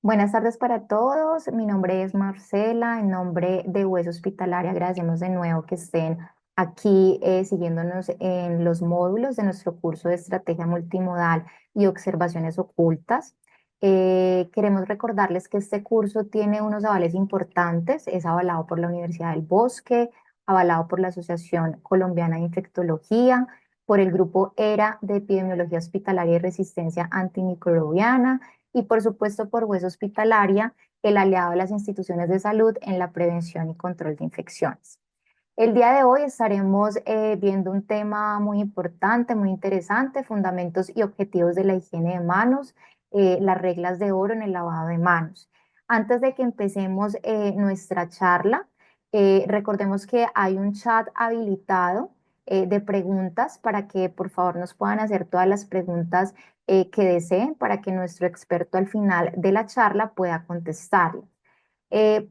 Buenas tardes para todos. Mi nombre es Marcela. En nombre de Hueso Hospitalaria, agradecemos de nuevo que estén aquí siguiéndonos en los módulos de nuestro curso de Estrategia Multimodal y Observaciones Ocultas. Queremos recordarles que este curso tiene unos avales importantes. Es avalado por la Universidad del Bosque, avalado por la Asociación Colombiana de Infectología, por el Grupo ERA de Epidemiología Hospitalaria y Resistencia Antimicrobiana y por supuesto por Hueso Hospitalaria, el aliado de las instituciones de salud en la prevención y control de infecciones. El día de hoy estaremos viendo un tema muy importante, muy interesante, fundamentos y objetivos de la higiene de manos, las reglas de oro en el lavado de manos. Antes de que empecemos nuestra charla, recordemos que hay un chat habilitado de preguntas para que por favor nos puedan hacer todas las preguntas que deseen para que nuestro experto al final de la charla pueda contestarlas.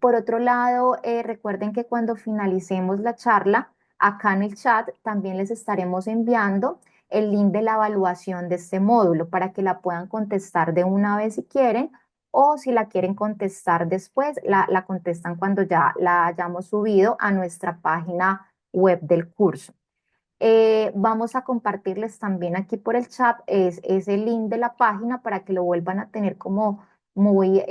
Por otro lado, recuerden que cuando finalicemos la charla, acá en el chat también les estaremos enviando el link de la evaluación de este módulo para que la puedan contestar de una vez si quieren o si la quieren contestar después, la contestan cuando ya la hayamos subido a nuestra página web del curso. Vamos a compartirles también aquí por el chat es el link de la página para que lo vuelvan a tener como muy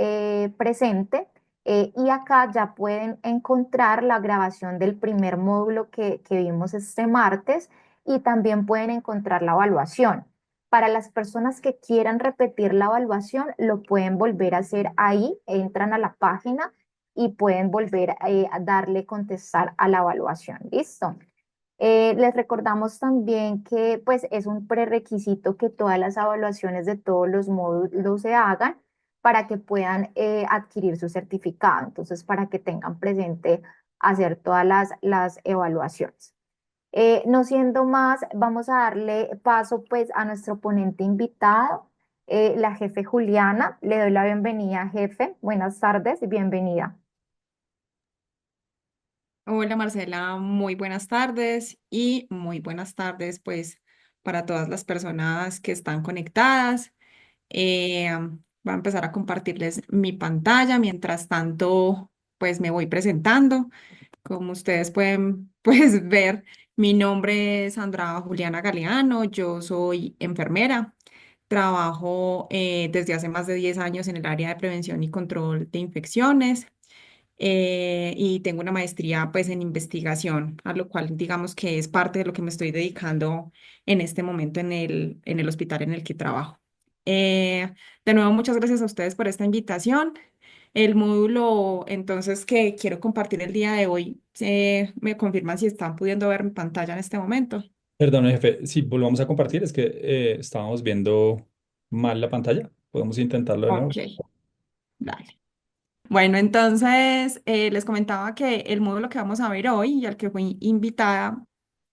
presente. Y acá ya pueden encontrar la grabación del primer módulo que vimos este martes y también pueden encontrar la evaluación. Para las personas que quieran repetir la evaluación, lo pueden volver a hacer ahí, entran a la página y pueden volver a darle contestar a la evaluación. ¿Listo? Les recordamos también que pues es un prerequisito que todas las evaluaciones de todos los módulos se hagan para que puedan adquirir su certificado. Entonces, para que tengan presente hacer todas las evaluaciones. No siendo más, vamos a darle paso pues a nuestro ponente invitado, la jefe Juliana. Le doy la bienvenida, jefe. Buenas tardes y bienvenida. Hola Marcela, muy buenas tardes y muy buenas tardes pues para todas las personas que están conectadas. Voy a empezar a compartirles mi pantalla. Mientras tanto pues me voy presentando. Como ustedes pueden pues ver, mi nombre es Sandra Juliana Galeano, yo soy enfermera. Trabajo desde hace más de 10 años en el área de prevención y control de infecciones y tengo una maestría pues en investigación, a lo cual digamos que es parte de lo que me estoy dedicando en este momento en el hospital en el que trabajo. De nuevo, muchas gracias a ustedes por esta invitación. El módulo entonces que quiero compartir el día de hoy, me confirman si están pudiendo ver mi pantalla en este momento. Perdón, jefe, si volvamos a compartir, es que estábamos viendo mal la pantalla. ¿Podemos intentarlo de nuevo? Ok, dale. Bueno, entonces les comentaba que el módulo que vamos a ver hoy y al que fui invitada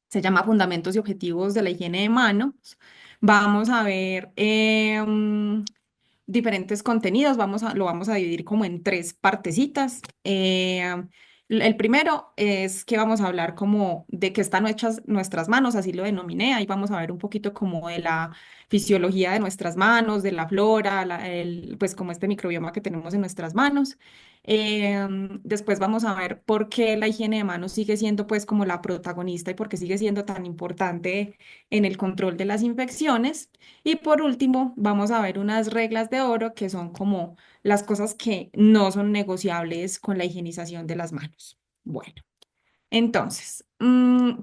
se llama Fundamentos y Objetivos de la Higiene de Manos. Vamos a ver diferentes contenidos, lo vamos a dividir como en tres partecitas. El primero es que vamos a hablar como de qué están hechas nuestras manos, así lo denominé. Ahí vamos a ver un poquito como de la fisiología de nuestras manos, de la flora, pues como este microbioma que tenemos en nuestras manos. Después vamos a ver por qué la higiene de manos sigue siendo pues como la protagonista y por qué sigue siendo tan importante en el control de las infecciones. Y por último, vamos a ver unas reglas de oro que son como las cosas que no son negociables con la higienización de las manos. Bueno, entonces,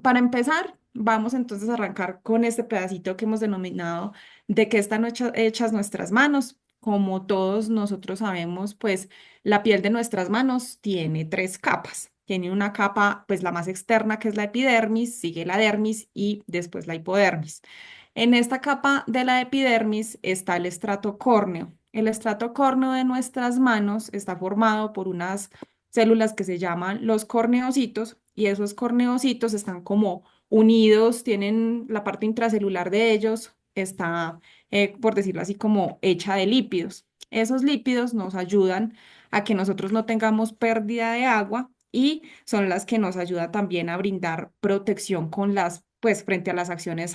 para empezar, vamos entonces a arrancar con este pedacito que hemos denominado de qué están hechas nuestras manos. Como todos nosotros sabemos, pues la piel de nuestras manos tiene tres capas. Tiene una capa, pues la más externa, que es la epidermis, sigue la dermis y después la hipodermis. En esta capa de la epidermis está el estrato córneo. El estrato córneo de nuestras manos está formado por unas células que se llaman los corneocitos y esos corneocitos están como unidos, tienen la parte intracelular de ellos, está, por decirlo así, como hecha de lípidos. Esos lípidos nos ayudan a que nosotros no tengamos pérdida de agua y son las que nos ayudan también a brindar protección con las pues frente a las acciones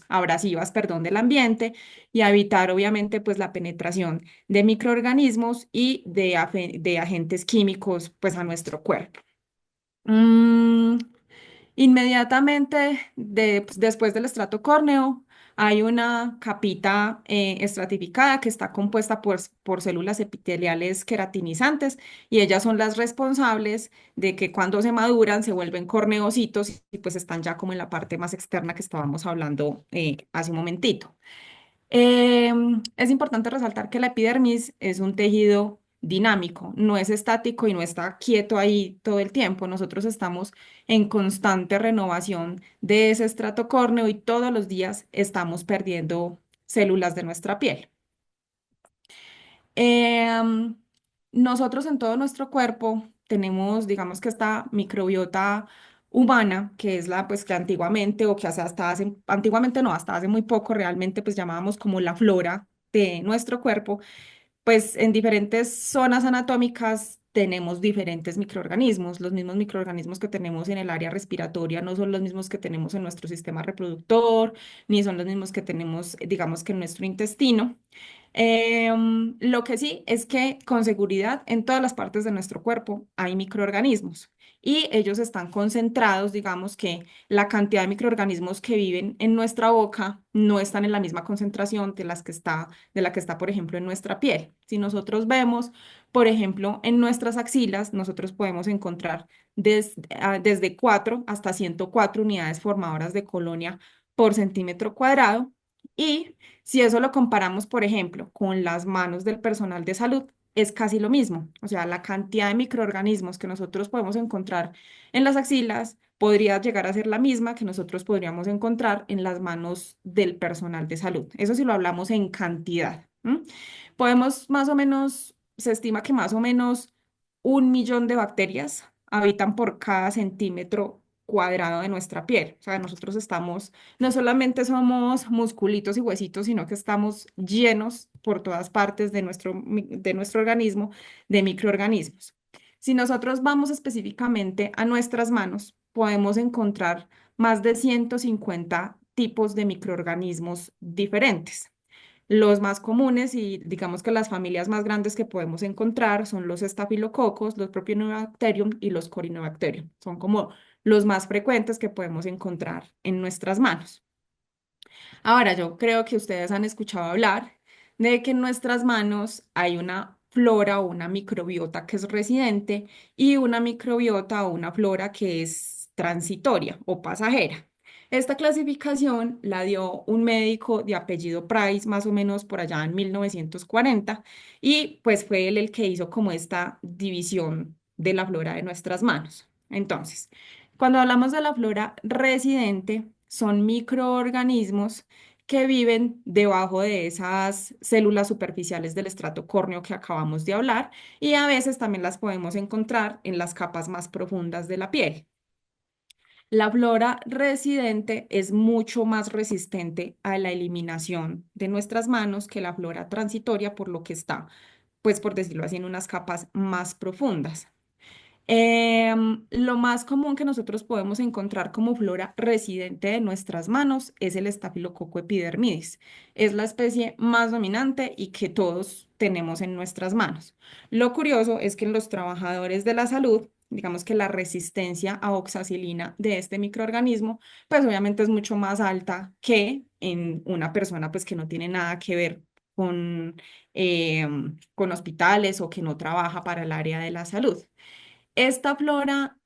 abrasivas, perdón, del ambiente y a evitar obviamente pues la penetración de microorganismos y de agentes químicos pues a nuestro cuerpo. Mm, Inmediatamente después del estrato córneo hay una capita estratificada que está compuesta por células epiteliales queratinizantes y ellas son las responsables de que cuando se maduran se vuelven corneocitos y pues están ya como en la parte más externa que estábamos hablando hace un momentito. Es importante resaltar que la epidermis es un tejido dinámico, no es estático y no está quieto ahí todo el tiempo. Nosotros estamos en constante renovación de ese estrato córneo y todos los días estamos perdiendo células de nuestra piel. Em, Nosotros en todo nuestro cuerpo tenemos, digamos que esta microbiota humana, que es la pues que antiguamente o que hasta hace, antiguamente no, hasta hace muy poco realmente pues llamábamos como la flora de nuestro cuerpo, pues en diferentes zonas anatómicas tenemos diferentes microorganismos. Los mismos microorganismos que tenemos en el área respiratoria no son los mismos que tenemos en nuestro sistema reproductor, ni son los mismos que tenemos, digamos que en nuestro intestino. Lo que sí es que con seguridad en todas las partes de nuestro cuerpo hay microorganismos y ellos están concentrados, digamos que la cantidad de microorganismos que viven en nuestra boca no están en la misma concentración de la que está, por ejemplo, en nuestra piel. Si nosotros vemos, por ejemplo, en nuestras axilas, nosotros podemos encontrar desde 4 hasta 104 unidades formadoras de colonia por centímetro cuadrado y si eso lo comparamos, por ejemplo, con las manos del personal de salud, es casi lo mismo. O sea, la cantidad de microorganismos que nosotros podemos encontrar en las axilas podría llegar a ser la misma que nosotros podríamos encontrar en las manos del personal de salud. Eso si lo hablamos en cantidad. Podemos más o menos, se estima que más o menos 1 millón de bacterias habitan por cada centímetro cuadrado de nuestra piel. O sea, nosotros estamos no solamente somos musculitos y huesitos, sino que estamos llenos por todas partes de nuestro organismo de microorganismos. Si nosotros vamos específicamente a nuestras manos, podemos encontrar más de 150 tipos de microorganismos diferentes. Los más comunes y digamos que las familias más grandes que podemos encontrar son los estafilococos, los Propionibacterium y los Corynebacterium. Son como los más frecuentes que podemos encontrar en nuestras manos. Ahora, yo creo que ustedes han escuchado hablar de que en nuestras manos hay una flora o una microbiota que es residente y una microbiota o una flora que es transitoria o pasajera. Esta clasificación la dio un médico de apellido Price más o menos por allá en 1940 y pues fue él el que hizo como esta división de la flora de nuestras manos. Entonces, cuando hablamos de la flora residente, son microorganismos que viven debajo de esas células superficiales del estrato córneo que acabamos de hablar y a veces también las podemos encontrar en las capas más profundas de la piel. La flora residente es mucho más resistente a la eliminación de nuestras manos que la flora transitoria, por lo que está, pues por decirlo así, en unas capas más profundas. Lo más común que nosotros podemos encontrar como flora residente de nuestras manos es el Staphylococcus epidermidis. Es la especie más dominante y que todos tenemos en nuestras manos. Lo curioso es que en los trabajadores de la salud, digamos que la resistencia a oxacilina de este microorganismo, pues obviamente es mucho más alta que en una persona pues que no tiene nada que ver con hospitales o que no trabaja para el área de la salud. Esta flora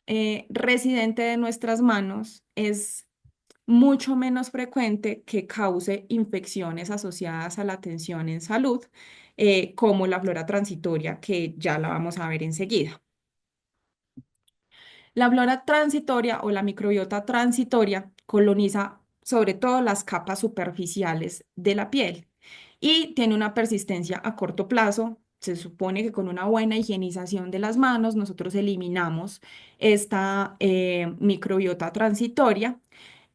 residente de nuestras manos es mucho menos frecuente que cause infecciones asociadas a la atención en salud, como la flora transitoria, que ya la vamos a ver enseguida. La flora transitoria o la microbiota transitoria coloniza sobre todo las capas superficiales de la piel y tiene una persistencia a corto plazo. Se supone que con una buena higienización de las manos nosotros eliminamos esta microbiota transitoria.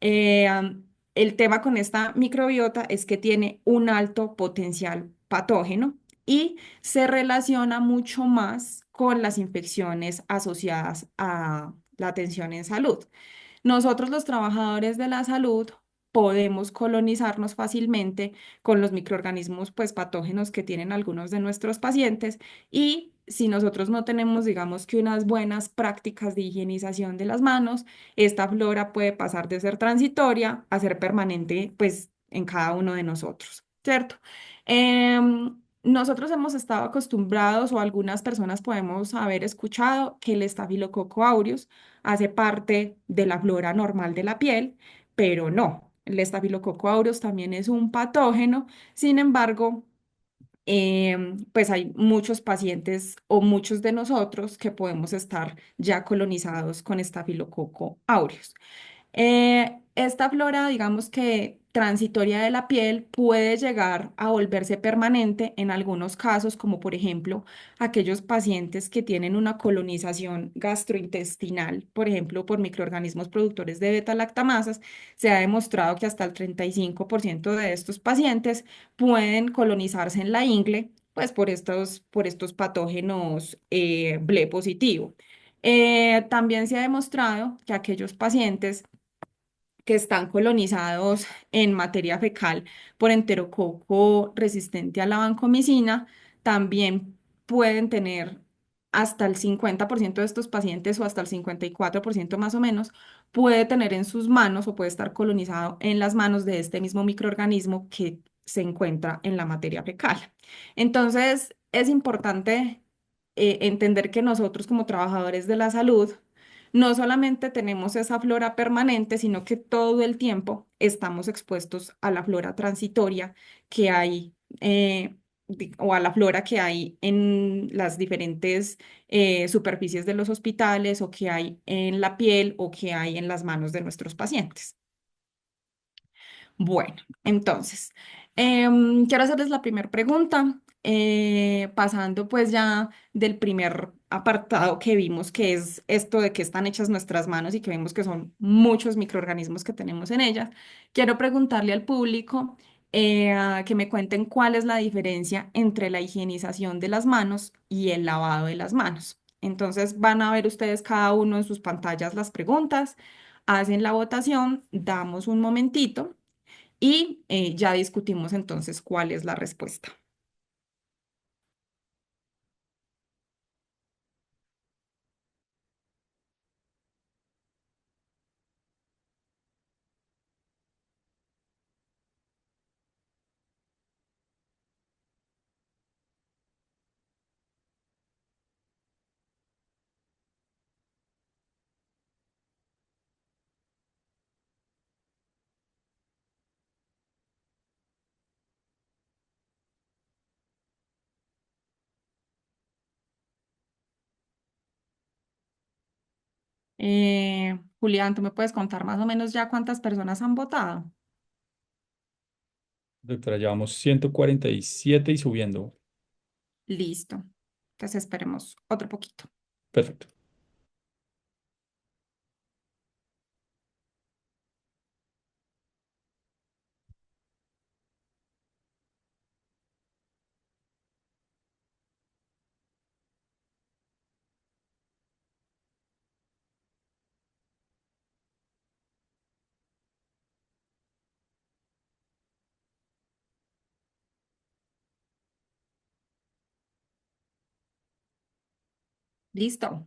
El tema con esta microbiota es que tiene un alto potencial patógeno y se relaciona mucho más con las infecciones asociadas a la atención en salud. nosotros los trabajadores de la salud podemos colonizarnos fácilmente con los microorganismos pues patógenos que tienen algunos de nuestros pacientes y si nosotros no tenemos, digamos que unas buenas prácticas de higienización de las manos, esta flora puede pasar de ser transitoria a ser permanente pues en cada uno de nosotros, ¿cierto? Nosotros hemos estado acostumbrados o algunas personas podemos haber escuchado que el Staphylococcus aureus hace parte de la flora normal de la piel, pero no. El Staphylococcus aureus también es un patógeno, sin embargo, pues hay muchos pacientes o muchos de nosotros que podemos estar ya colonizados con Staphylococcus aureus. Esta flora, digamos que transitoria de la piel, puede llegar a volverse permanente en algunos casos, como por ejemplo aquellos pacientes que tienen una colonización gastrointestinal, por ejemplo, por microorganismos productores de beta-lactamasas. Se ha demostrado que hasta el 35% de estos pacientes pueden colonizarse en la ingle, pues por estos patógenos ble positivo. También se ha demostrado que aquellos pacientes que están colonizados en materia fecal por enterococo resistente a la vancomicina, también pueden tener hasta el 50% de estos pacientes o hasta el 54% más o menos, puede tener en sus manos o puede estar colonizado en las manos de este mismo microorganismo que se encuentra en la materia fecal. Entonces, es importante entender que nosotros como trabajadores de la salud, no solamente tenemos esa flora permanente, sino que todo el tiempo estamos expuestos a la flora transitoria que hay o a la flora que hay en las diferentes superficies de los hospitales o que hay en la piel o que hay en las manos de nuestros pacientes. Bueno, entonces, quiero hacerles la primera pregunta, pasando pues ya del primer apartado que vimos, que es esto de que están hechas nuestras manos y que vemos que son muchos microorganismos que tenemos en ellas. Quiero preguntarle al público que me cuenten cuál es la diferencia entre la higienización de las manos y el lavado de las manos. Entonces van a ver ustedes cada uno en sus pantallas las preguntas, hacen la votación, damos un momentito y ya discutimos entonces cuál es la respuesta. Julián, ¿tú me puedes contar más o menos ya cuántas personas han votado? Doctora, llevamos 147 y subiendo. Listo. Entonces esperemos otro poquito. Perfecto. Listo.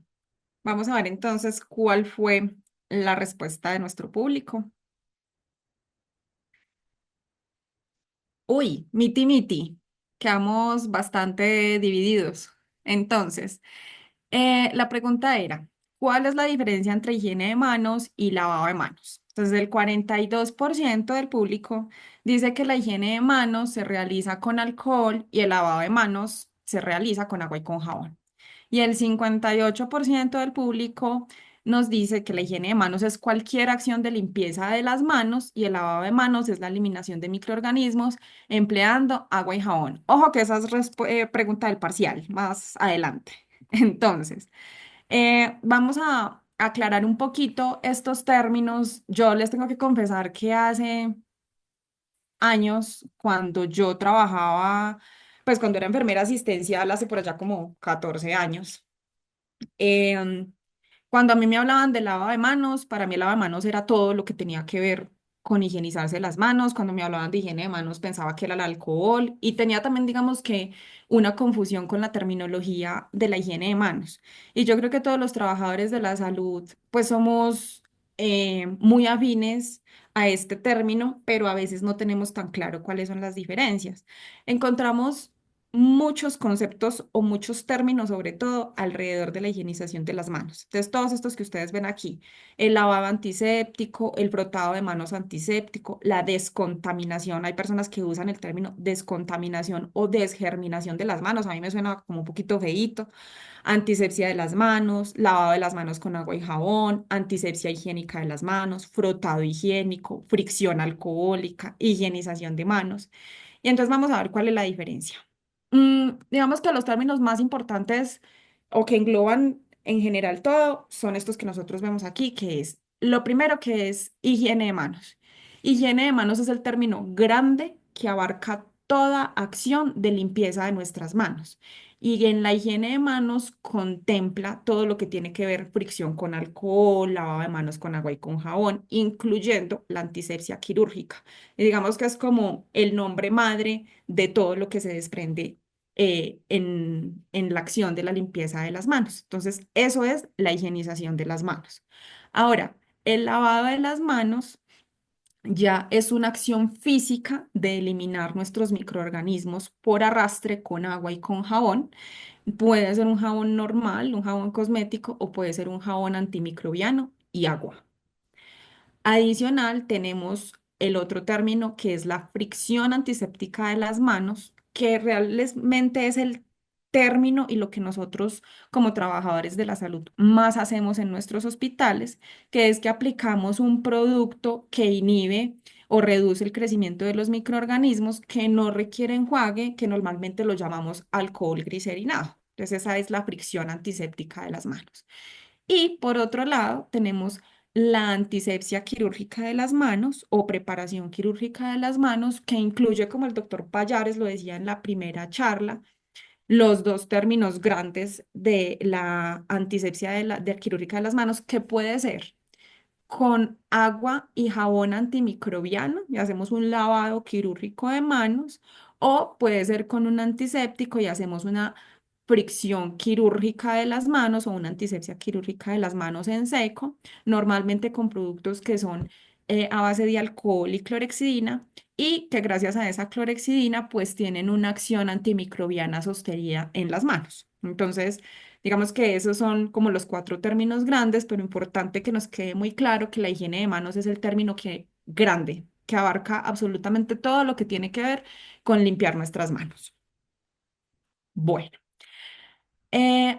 Vamos a ver entonces cuál fue la respuesta de nuestro público. Uy, miti miti. Quedamos bastante divididos. Entonces, la pregunta era, ¿cuál es la diferencia entre higiene de manos y lavado de manos? Entonces, el 42% del público dice que la higiene de manos se realiza con alcohol y el lavado de manos se realiza con agua y con jabón. Y el 58% del público nos dice que la higiene de manos es cualquier acción de limpieza de las manos y el lavado de manos es la eliminación de microorganismos empleando agua y jabón. Ojo que esa es pregunta del parcial, más adelante. Entonces, vamos a aclarar un poquito estos términos. Yo les tengo que confesar que hace años, cuando yo trabajaba, pues cuando era enfermera asistencial, hace por allá como 14 años, em, Cuando a mí me hablaban de lavado de manos, para mí el lavado de manos era todo lo que tenía que ver con higienizarse las manos. Cuando me hablaban de higiene de manos, pensaba que era el alcohol y tenía también, digamos que, una confusión con la terminología de la higiene de manos. Y yo creo que todos los trabajadores de la salud, pues somos muy afines a este término, pero a veces no tenemos tan claro cuáles son las diferencias. Encontramos muchos conceptos o muchos términos, sobre todo alrededor de la higienización de las manos. Entonces, todos estos que ustedes ven aquí, el lavado antiséptico, el frotado de manos antiséptico, la descontaminación. Hay personas que usan el término descontaminación o desgerminación de las manos. A mí me suena como un poquito feíto. Antisepsia de las manos, lavado de las manos con agua y jabón, antisepsia higiénica de las manos, frotado higiénico, fricción alcohólica, higienización de manos. Y entonces vamos a ver cuál es la diferencia. Digamos que los términos más importantes o que engloban en general todo son estos que nosotros vemos aquí, que es lo primero que es higiene de manos. Higiene de manos es el término grande que abarca toda acción de limpieza de nuestras manos. Y en la higiene de manos contempla todo lo que tiene que ver fricción con alcohol, lavado de manos con agua y con jabón, incluyendo la antisepsia quirúrgica. Y digamos que es como el nombre madre de todo lo que se desprende en la acción de la limpieza de las manos. Entonces, eso es la higienización de las manos. Ahora, el lavado de las manos ya es una acción física de eliminar nuestros microorganismos por arrastre con agua y con jabón. Puede ser un jabón normal, un jabón cosmético o puede ser un jabón antimicrobiano y agua. Adicional, tenemos el otro término que es la fricción antiséptica de las manos, que realmente es el término y lo que nosotros como trabajadores de la salud más hacemos en nuestros hospitales, que es que aplicamos un producto que inhibe o reduce el crecimiento de los microorganismos que no requiere enjuague, que normalmente lo llamamos alcohol glicerinado. Entonces, esa es la fricción antiséptica de las manos. Y por otro lado, tenemos la antisepsia quirúrgica de las manos o preparación quirúrgica de las manos, que incluye, como el doctor Payares lo decía en la primera charla, los dos términos grandes de la antisepsia de quirúrgica de las manos, que puede ser con agua y jabón antimicrobiano y hacemos un lavado quirúrgico de manos, o puede ser con un antiséptico y hacemos una fricción quirúrgica de las manos o una antisepsia quirúrgica de las manos en seco, normalmente con productos que son a base de alcohol y clorexidina y que gracias a esa clorexidina pues tienen una acción antimicrobiana sostenida en las manos. Entonces, digamos que esos son como los cuatro términos grandes, pero importante que nos quede muy claro que la higiene de manos es el término grande, que abarca absolutamente todo lo que tiene que ver con limpiar nuestras manos. Bueno.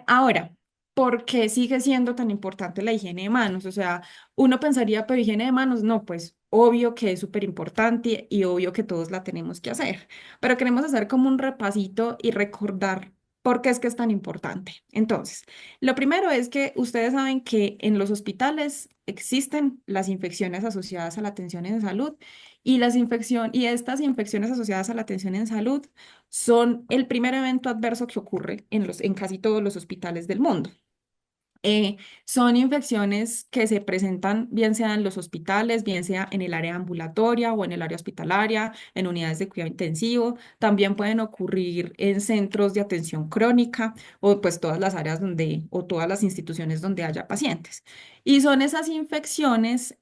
Ahora, ¿por qué sigue siendo tan importante la higiene de manos? O sea, uno pensaría, pero higiene de manos, no, pues obvio que es súper importante y obvio que todos la tenemos que hacer, pero queremos hacer como un repasito y recordar por qué es que es tan importante. Entonces, lo primero es que ustedes saben que en los hospitales existen las infecciones asociadas a la atención en salud y estas infecciones asociadas a la atención en salud son el primer evento adverso que ocurre en casi todos los hospitales del mundo. Son infecciones que se presentan bien sea en los hospitales, bien sea en el área ambulatoria o en el área hospitalaria, en unidades de cuidado intensivo. También pueden ocurrir en centros de atención crónica o pues todas las áreas o todas las instituciones donde haya pacientes. Y son esas infecciones,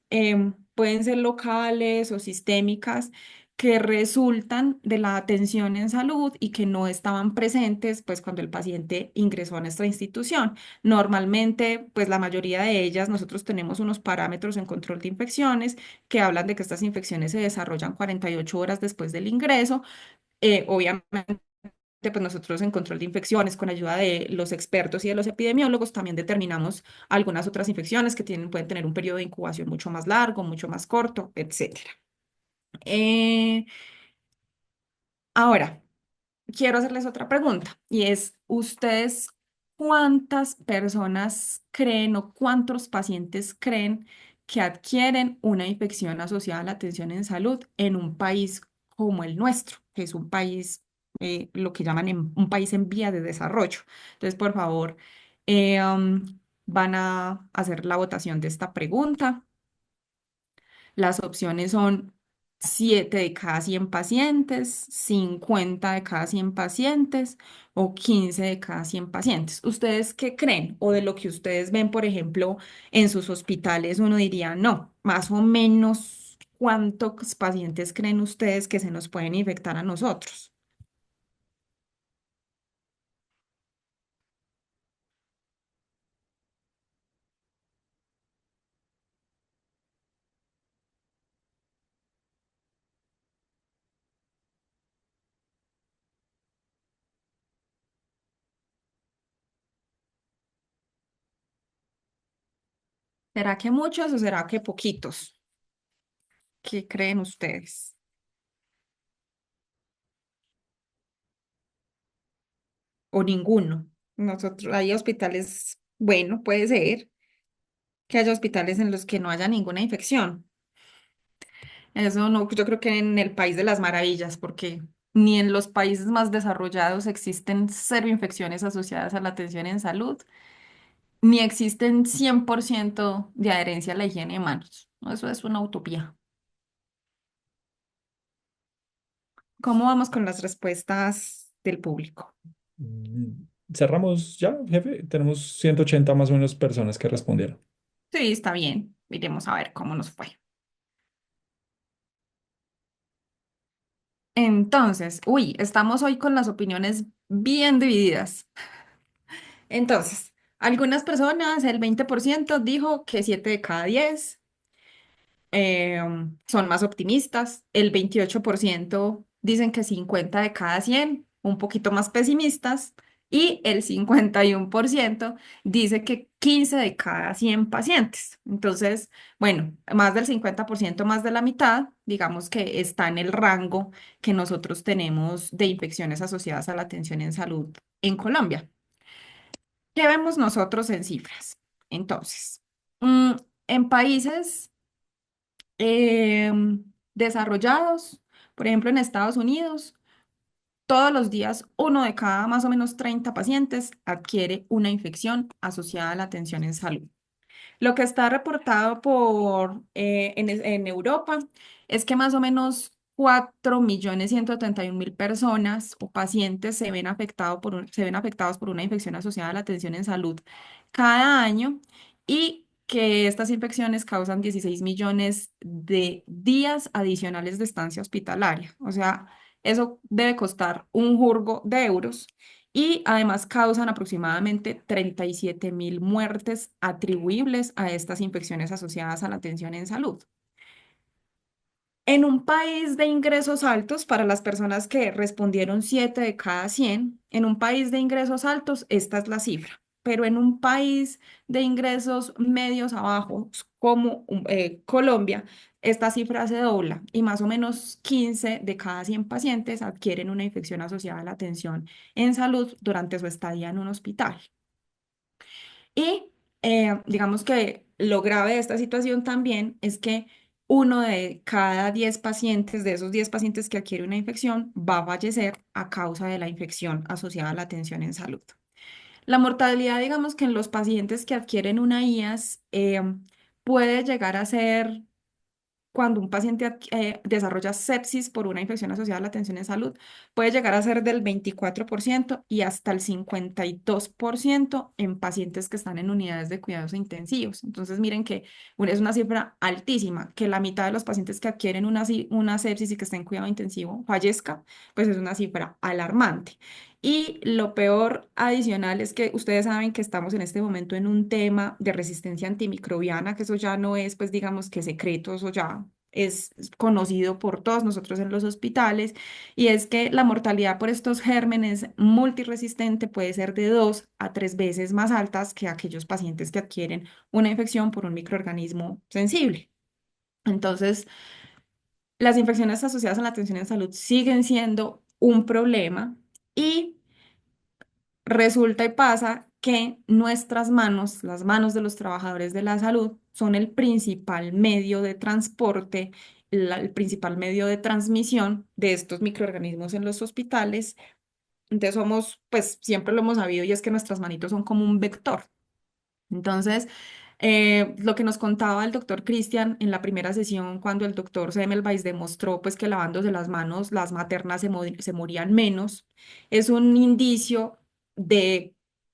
pueden ser locales o sistémicas, que resultan de la atención en salud y que no estaban presentes pues cuando el paciente ingresó a nuestra institución. Normalmente, pues la mayoría de ellas, nosotros tenemos unos parámetros en control de infecciones que hablan de que estas infecciones se desarrollan 48 horas después del ingreso. Obviamente, pues nosotros en control de infecciones, con ayuda de los expertos y de los epidemiólogos, también determinamos algunas otras infecciones que pueden tener un periodo de incubación mucho más largo, mucho más corto, etcétera. Eh, Ahora, quiero hacerles otra pregunta y es, ¿ustedes cuántas personas creen o cuántos pacientes creen que adquieren una infección asociada a la atención en salud en un país como el nuestro, que es un país, lo que llaman un país en vía de desarrollo? Entonces, por favor, van a hacer la votación de esta pregunta. Las opciones son 7 de cada 100 pacientes, 50 de cada 100 pacientes o 15 de cada 100 pacientes. ¿Ustedes qué creen? O de lo que ustedes ven, por ejemplo, en sus hospitales, uno diría, no, más o menos, ¿cuántos pacientes creen ustedes que se nos pueden infectar a nosotros? ¿Será que muchos o será que poquitos? ¿Qué creen ustedes? O ninguno. Nosotros, hay hospitales, bueno, puede ser que haya hospitales en los que no haya ninguna infección. Eso no, yo creo que en el país de las maravillas, porque ni en los países más desarrollados existen cero infecciones asociadas a la atención en salud, ni existen 100% de adherencia a la higiene de manos. ¿No? Eso es una utopía. ¿Cómo vamos con las respuestas del público? Mm, Cerramos ya, jefe. Tenemos 180 más o menos personas que respondieron. Sí, está bien. Miremos a ver cómo nos fue. Entonces, uy, estamos hoy con las opiniones bien divididas. Entonces, algunas personas, el 20% dijo que 7 de cada 10 son más optimistas, el 28% dicen que 50 de cada 100 un poquito más pesimistas, y el 51% dice que 15 de cada 100 pacientes. Entonces, bueno, más del 50%, más de la mitad, digamos que está en el rango que nosotros tenemos de infecciones asociadas a la atención en salud en Colombia. ¿Qué vemos nosotros en cifras? Entonces, mm, en países desarrollados, por ejemplo en Estados Unidos, todos los días uno de cada más o menos 30 pacientes adquiere una infección asociada a la atención en salud. Lo que está reportado en Europa es que más o menos 4.131.000 personas o pacientes se ven afectados por una infección asociada a la atención en salud cada año, y que estas infecciones causan 16 millones de días adicionales de estancia hospitalaria. O sea, eso debe costar un jurgo de euros, y además causan aproximadamente 37.000 muertes atribuibles a estas infecciones asociadas a la atención en salud. En un país de ingresos altos, para las personas que respondieron 7 de cada 100, en un país de ingresos altos, esta es la cifra, pero en un país de ingresos medios a bajos como Colombia, esta cifra se dobla y más o menos 15 de cada 100 pacientes adquieren una infección asociada a la atención en salud durante su estadía en un hospital. Y digamos que lo grave de esta situación también es que uno de cada 10 pacientes, de esos 10 pacientes que adquiere una infección, va a fallecer a causa de la infección asociada a la atención en salud. La mortalidad, digamos que en los pacientes que adquieren una IAS, puede llegar a ser cuando un paciente desarrolla sepsis por una infección asociada a la atención en salud, puede llegar a ser del 24% y hasta el 52% en pacientes que están en unidades de cuidados intensivos. Entonces, miren que es una cifra altísima, que la mitad de los pacientes que adquieren una sepsis y que estén en cuidado intensivo fallezca, pues es una cifra alarmante. Y lo peor adicional es que ustedes saben que estamos en este momento en un tema de resistencia antimicrobiana, que eso ya no es, pues digamos que secreto, eso ya es conocido por todos nosotros en los hospitales, y es que la mortalidad por estos gérmenes multiresistente puede ser de 2 a 3 veces más altas que aquellos pacientes que adquieren una infección por un microorganismo sensible. Entonces, las infecciones asociadas a la atención en salud siguen siendo un problema, y resulta y pasa que nuestras manos, las manos de los trabajadores de la salud, son el principal medio de transporte, el principal medio de transmisión de estos microorganismos en los hospitales. Entonces somos, pues siempre lo hemos sabido, y es que nuestras manitos son como un vector. Entonces, lo que nos contaba el doctor Cristian en la primera sesión, cuando el doctor Semmelweis demostró pues, que lavándose las manos las maternas se morían menos, es un indicio de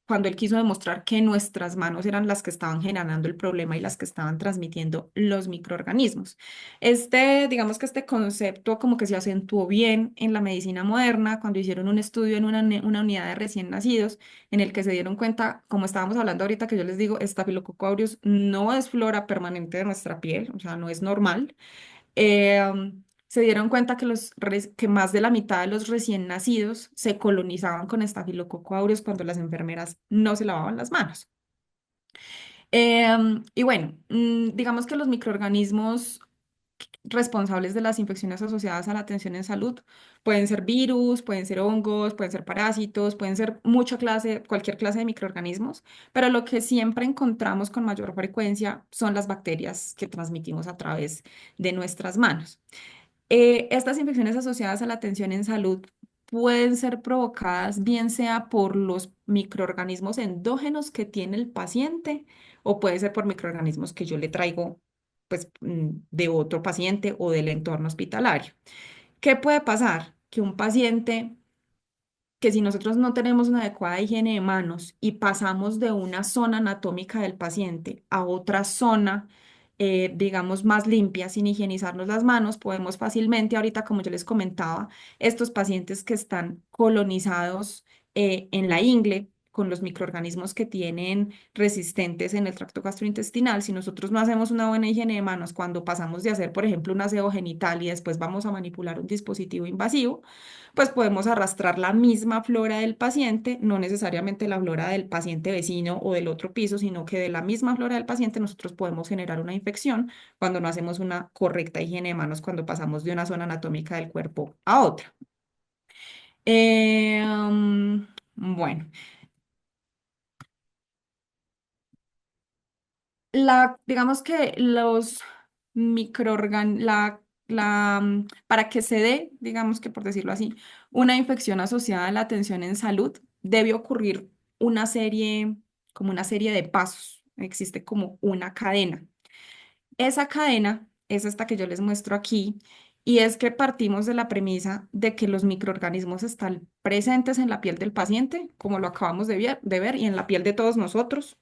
cuando él quiso demostrar que nuestras manos eran las que estaban generando el problema y las que estaban transmitiendo los microorganismos. Digamos que este concepto como que se acentuó bien en la medicina moderna cuando hicieron un estudio en una unidad de recién nacidos en el que se dieron cuenta, como estábamos hablando ahorita, que yo les digo, Staphylococcus aureus no es flora permanente de nuestra piel, o sea, no es normal. Se dieron cuenta que, que más de la mitad de los recién nacidos se colonizaban con Staphylococcus aureus cuando las enfermeras no se lavaban las manos. Y bueno, digamos que los microorganismos responsables de las infecciones asociadas a la atención en salud. Pueden ser virus, pueden ser hongos, pueden ser parásitos, pueden ser cualquier clase de microorganismos, pero lo que siempre encontramos con mayor frecuencia son las bacterias que transmitimos a través de nuestras manos. Estas infecciones asociadas a la atención en salud pueden ser provocadas bien sea por los microorganismos endógenos que tiene el paciente o puede ser por microorganismos que yo le traigo pues, de otro paciente o del entorno hospitalario. ¿Qué puede pasar? Que un paciente que si nosotros no tenemos una adecuada higiene de manos y pasamos de una zona anatómica del paciente a otra zona, digamos, más limpia, sin higienizarnos las manos, podemos fácilmente, ahorita como yo les comentaba, estos pacientes que están colonizados en la ingle, con los microorganismos que tienen resistentes en el tracto gastrointestinal, si nosotros no hacemos una buena higiene de manos cuando pasamos de hacer, por ejemplo, un aseo genital y después vamos a manipular un dispositivo invasivo, pues podemos arrastrar la misma flora del paciente, no necesariamente la flora del paciente vecino o del otro piso, sino que de la misma flora del paciente nosotros podemos generar una infección cuando no hacemos una correcta higiene de manos cuando pasamos de una zona anatómica del cuerpo a otra. Bueno, digamos que los microorganismos, para que se dé, digamos que por decirlo así, una infección asociada a la atención en salud, debe ocurrir una serie, como una serie de pasos. Existe como una cadena. Esa cadena es esta que yo les muestro aquí, y es que partimos de la premisa de que los microorganismos están presentes en la piel del paciente, como lo acabamos de ver, y en la piel de todos nosotros,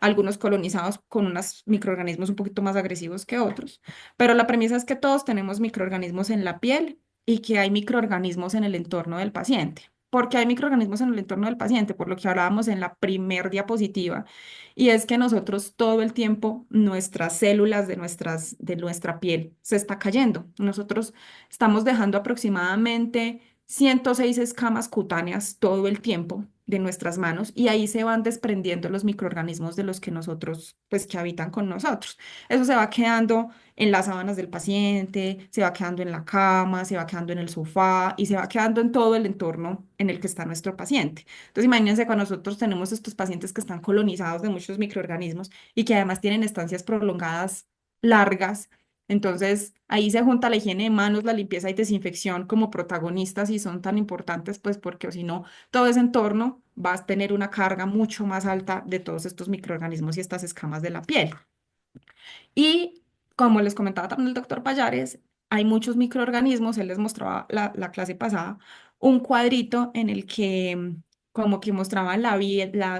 algunos colonizados con unos microorganismos un poquito más agresivos que otros, pero la premisa es que todos tenemos microorganismos en la piel y que hay microorganismos en el entorno del paciente. ¿Porque hay microorganismos en el entorno del paciente? Por lo que hablábamos en la primer diapositiva, y es que nosotros todo el tiempo, nuestras células de nuestra piel se está cayendo. Nosotros estamos dejando aproximadamente 106 escamas cutáneas todo el tiempo de nuestras manos y ahí se van desprendiendo los microorganismos de los que nosotros, pues que habitan con nosotros. Eso se va quedando en las sábanas del paciente, se va quedando en la cama, se va quedando en el sofá y se va quedando en todo el entorno en el que está nuestro paciente. Entonces, imagínense cuando nosotros tenemos estos pacientes que están colonizados de muchos microorganismos y que además tienen estancias prolongadas largas. Entonces, ahí se junta la higiene de manos, la limpieza y desinfección como protagonistas y son tan importantes, pues porque o si no, todo ese entorno va a tener una carga mucho más alta de todos estos microorganismos y estas escamas de la piel. Y como les comentaba también el doctor Payares, hay muchos microorganismos, él les mostraba la clase pasada, un cuadrito en el que como que mostraban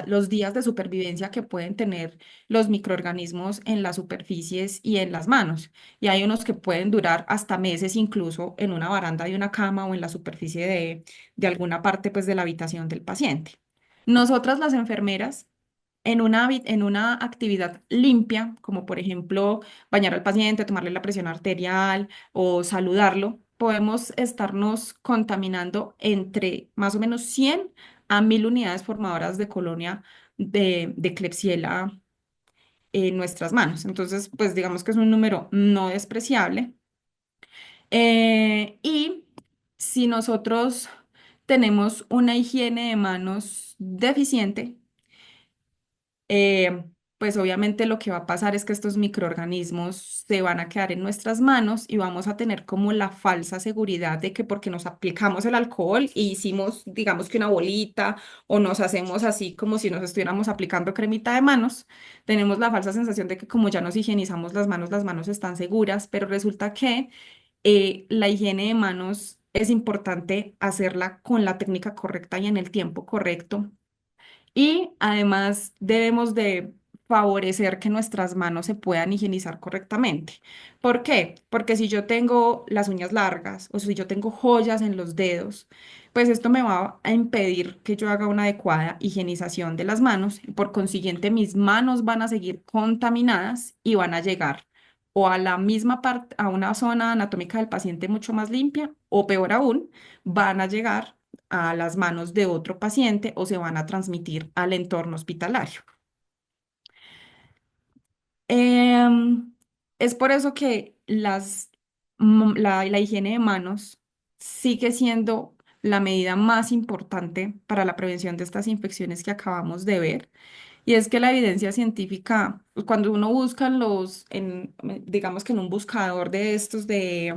los días de supervivencia que pueden tener los microorganismos en las superficies y en las manos. Y hay unos que pueden durar hasta meses incluso en una baranda de una cama o en la superficie de alguna parte pues de la habitación del paciente. Nosotras las enfermeras en una actividad limpia, como por ejemplo bañar al paciente, tomarle la presión arterial o saludarlo, podemos estarnos contaminando entre más o menos 100 a 1000 unidades formadoras de colonia de Klebsiella en nuestras manos. Entonces, pues digamos que es un número no despreciable. Y si nosotros tenemos una higiene de manos deficiente, pues obviamente lo que va a pasar es que estos microorganismos se van a quedar en nuestras manos y vamos a tener como la falsa seguridad de que porque nos aplicamos el alcohol y hicimos, digamos que una bolita o nos hacemos así como si nos estuviéramos aplicando cremita de manos, tenemos la falsa sensación de que como ya nos higienizamos las manos están seguras, pero resulta que la higiene de manos es importante hacerla con la técnica correcta y en el tiempo correcto. Y además debemos de favorecer que nuestras manos se puedan higienizar correctamente. ¿Por qué? Porque si yo tengo las uñas largas o si yo tengo joyas en los dedos, pues esto me va a impedir que yo haga una adecuada higienización de las manos. Y por consiguiente, mis manos van a seguir contaminadas y van a llegar o a la misma parte, a una zona anatómica del paciente mucho más limpia, o peor aún, van a llegar a las manos de otro paciente o se van a transmitir al entorno hospitalario. Em, es por eso que la higiene de manos sigue siendo la medida más importante para la prevención de estas infecciones que acabamos de ver. Y es que la evidencia científica, pues, cuando uno busca digamos que en un buscador de estos de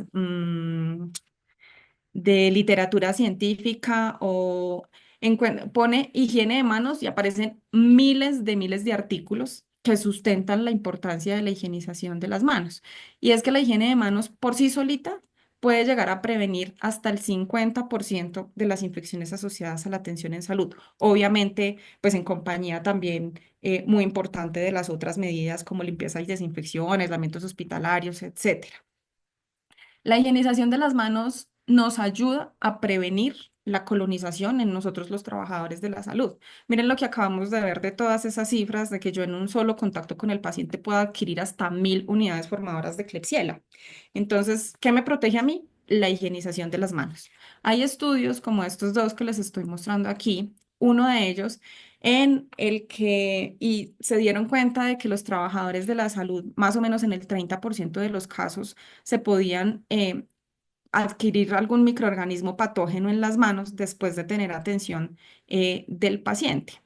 literatura científica o pone higiene de manos y aparecen miles de artículos que sustentan la importancia de la higienización de las manos. Y es que la higiene de manos por sí solita puede llegar a prevenir hasta el 50% de las infecciones asociadas a la atención en salud. Obviamente, pues en compañía también muy importante de las otras medidas como limpieza y desinfección, aislamientos hospitalarios, etcétera. La higienización de las manos nos ayuda a prevenir la colonización en nosotros los trabajadores de la salud. Miren lo que acabamos de ver de todas esas cifras, de que yo en un solo contacto con el paciente puedo adquirir hasta 1.000 unidades formadoras de Klebsiella. Entonces, ¿qué me protege a mí? La higienización de las manos. Hay estudios como estos dos que les estoy mostrando aquí, uno de ellos en el que y se dieron cuenta de que los trabajadores de la salud, más o menos en el 30% de los casos, se podían adquirir algún microorganismo patógeno en las manos después de tener atención del paciente.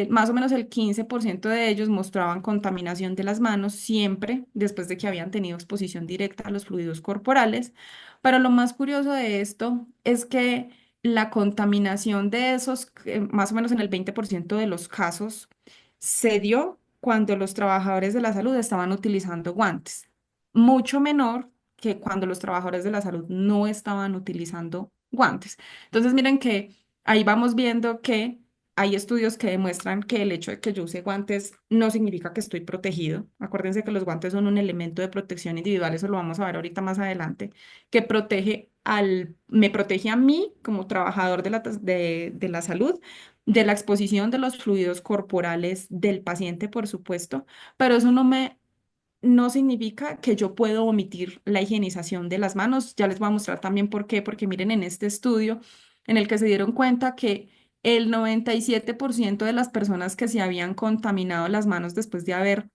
Más o menos el 15% de ellos mostraban contaminación de las manos siempre después de que habían tenido exposición directa a los fluidos corporales. Pero lo más curioso de esto es que la contaminación de esos, más o menos en el 20% de los casos, se dio cuando los trabajadores de la salud estaban utilizando guantes, mucho menor que cuando los trabajadores de la salud no estaban utilizando guantes. Entonces, miren que ahí vamos viendo que hay estudios que demuestran que el hecho de que yo use guantes no significa que estoy protegido. Acuérdense que los guantes son un elemento de protección individual, eso lo vamos a ver ahorita más adelante, que me protege a mí como trabajador de la salud, de la exposición de los fluidos corporales del paciente, por supuesto, pero eso no significa que yo puedo omitir la higienización de las manos. Ya les voy a mostrar también por qué, porque miren en este estudio en el que se dieron cuenta que el 97% de las personas que se habían contaminado las manos después de haber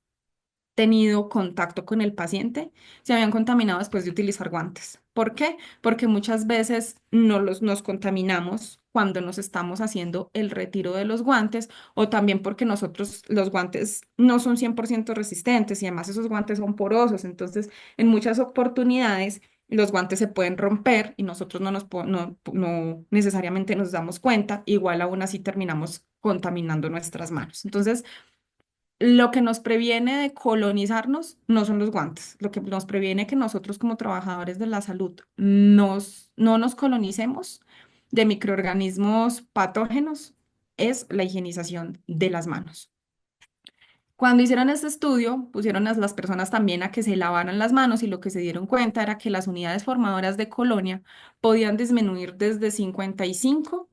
tenido contacto con el paciente se habían contaminado después de utilizar guantes. ¿Por qué? Porque muchas veces nos contaminamos cuando nos estamos haciendo el retiro de los guantes o también porque nosotros los guantes no son 100% resistentes y además esos guantes son porosos. Entonces, en muchas oportunidades los guantes se pueden romper y nosotros no necesariamente nos damos cuenta, igual aún así terminamos contaminando nuestras manos. Entonces, lo que nos previene de colonizarnos no son los guantes. Lo que nos previene que nosotros como trabajadores de la salud no nos colonicemos de microorganismos patógenos es la higienización de las manos. Cuando hicieron este estudio, pusieron a las personas también a que se lavaran las manos y lo que se dieron cuenta era que las unidades formadoras de colonia podían disminuir desde 55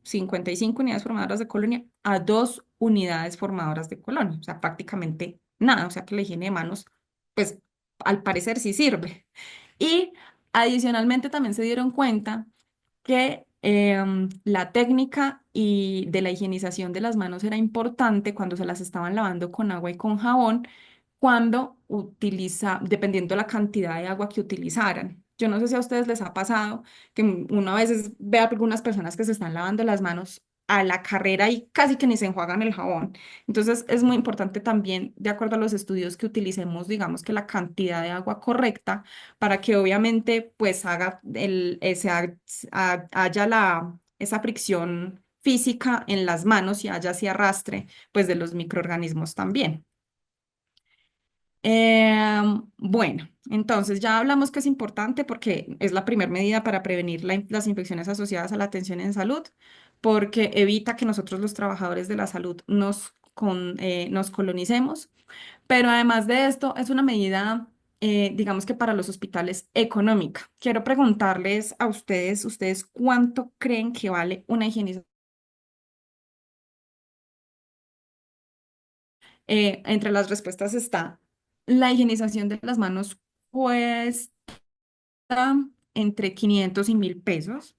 unidades formadoras de colonia a 2 unidades formadoras de colonia, o sea, prácticamente nada, o sea que la higiene de manos, pues al parecer sí sirve. Y adicionalmente también se dieron cuenta que la técnica y de la higienización de las manos era importante cuando se las estaban lavando con agua y con jabón, dependiendo la cantidad de agua que utilizaran. Yo no sé si a ustedes les ha pasado que uno a veces ve a algunas personas que se están lavando las manos a la carrera y casi que ni se enjuagan el jabón. Entonces es muy importante también, de acuerdo a los estudios, que utilicemos, digamos que la cantidad de agua correcta para que obviamente pues haga haya esa fricción física en las manos y haya ese arrastre pues de los microorganismos también. Bueno, entonces ya hablamos que es importante porque es la primera medida para prevenir las infecciones asociadas a la atención en salud, porque evita que nosotros los trabajadores de la salud nos colonicemos, pero además de esto es una medida, digamos que para los hospitales económica. Quiero preguntarles a ustedes, ¿ustedes cuánto creen que vale una higienización? Entre las respuestas está la higienización de las manos, pues entre 500 y 1.000 pesos,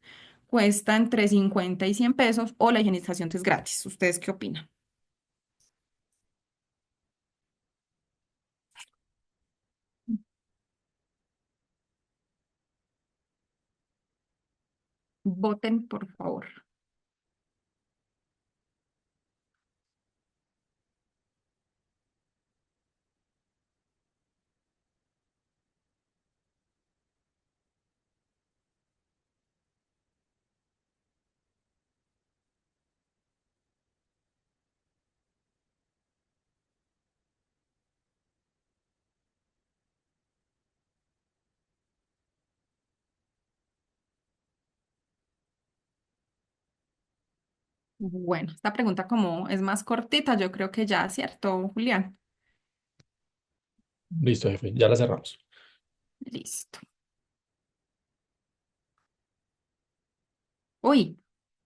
cuesta entre 50 y 100 pesos o la higienización es gratis. ¿Ustedes qué opinan? Voten, por favor. Bueno, esta pregunta como es más cortita, yo creo que ya, ¿cierto, Julián? Listo, jefe, ya la cerramos. Listo. Uy,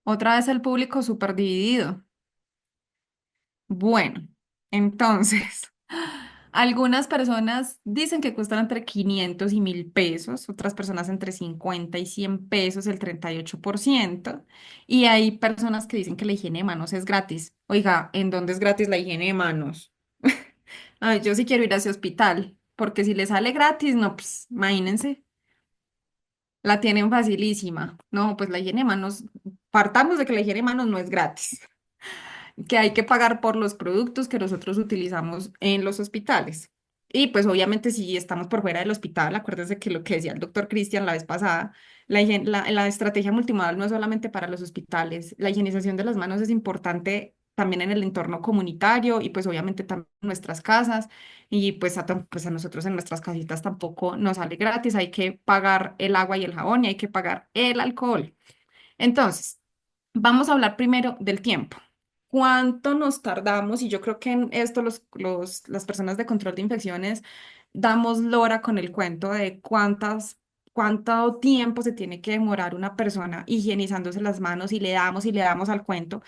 otra vez el público súper dividido. Bueno, entonces, algunas personas dicen que cuestan entre 500 y 1.000 pesos, otras personas entre 50 y 100 pesos, el 38%, y hay personas que dicen que la higiene de manos es gratis. Oiga, ¿en dónde es gratis la higiene de manos? Ay, yo sí quiero ir a ese hospital, porque si le sale gratis, no, pues imagínense, la tienen facilísima. No, pues la higiene de manos, partamos de que la higiene de manos no es gratis, que hay que pagar por los productos que nosotros utilizamos en los hospitales. Y pues obviamente si estamos por fuera del hospital, acuérdense que lo que decía el doctor Cristian la vez pasada, la estrategia multimodal no es solamente para los hospitales, la higienización de las manos es importante también en el entorno comunitario y pues obviamente también en nuestras casas y pues a nosotros en nuestras casitas tampoco nos sale gratis, hay que pagar el agua y el jabón y hay que pagar el alcohol. Entonces, vamos a hablar primero del tiempo. ¿Cuánto nos tardamos? Y yo creo que en esto las personas de control de infecciones damos lora con el cuento de cuánto tiempo se tiene que demorar una persona higienizándose las manos y le damos al cuento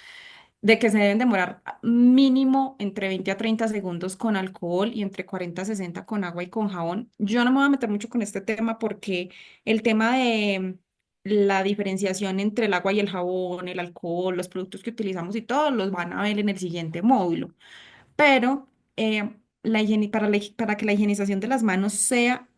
de que se deben demorar mínimo entre 20 a 30 segundos con alcohol y entre 40 a 60 con agua y con jabón. Yo no me voy a meter mucho con este tema porque el tema de la diferenciación entre el agua y el jabón, el alcohol, los productos que utilizamos y todos los van a ver en el siguiente módulo. Pero para que la higienización de las manos sea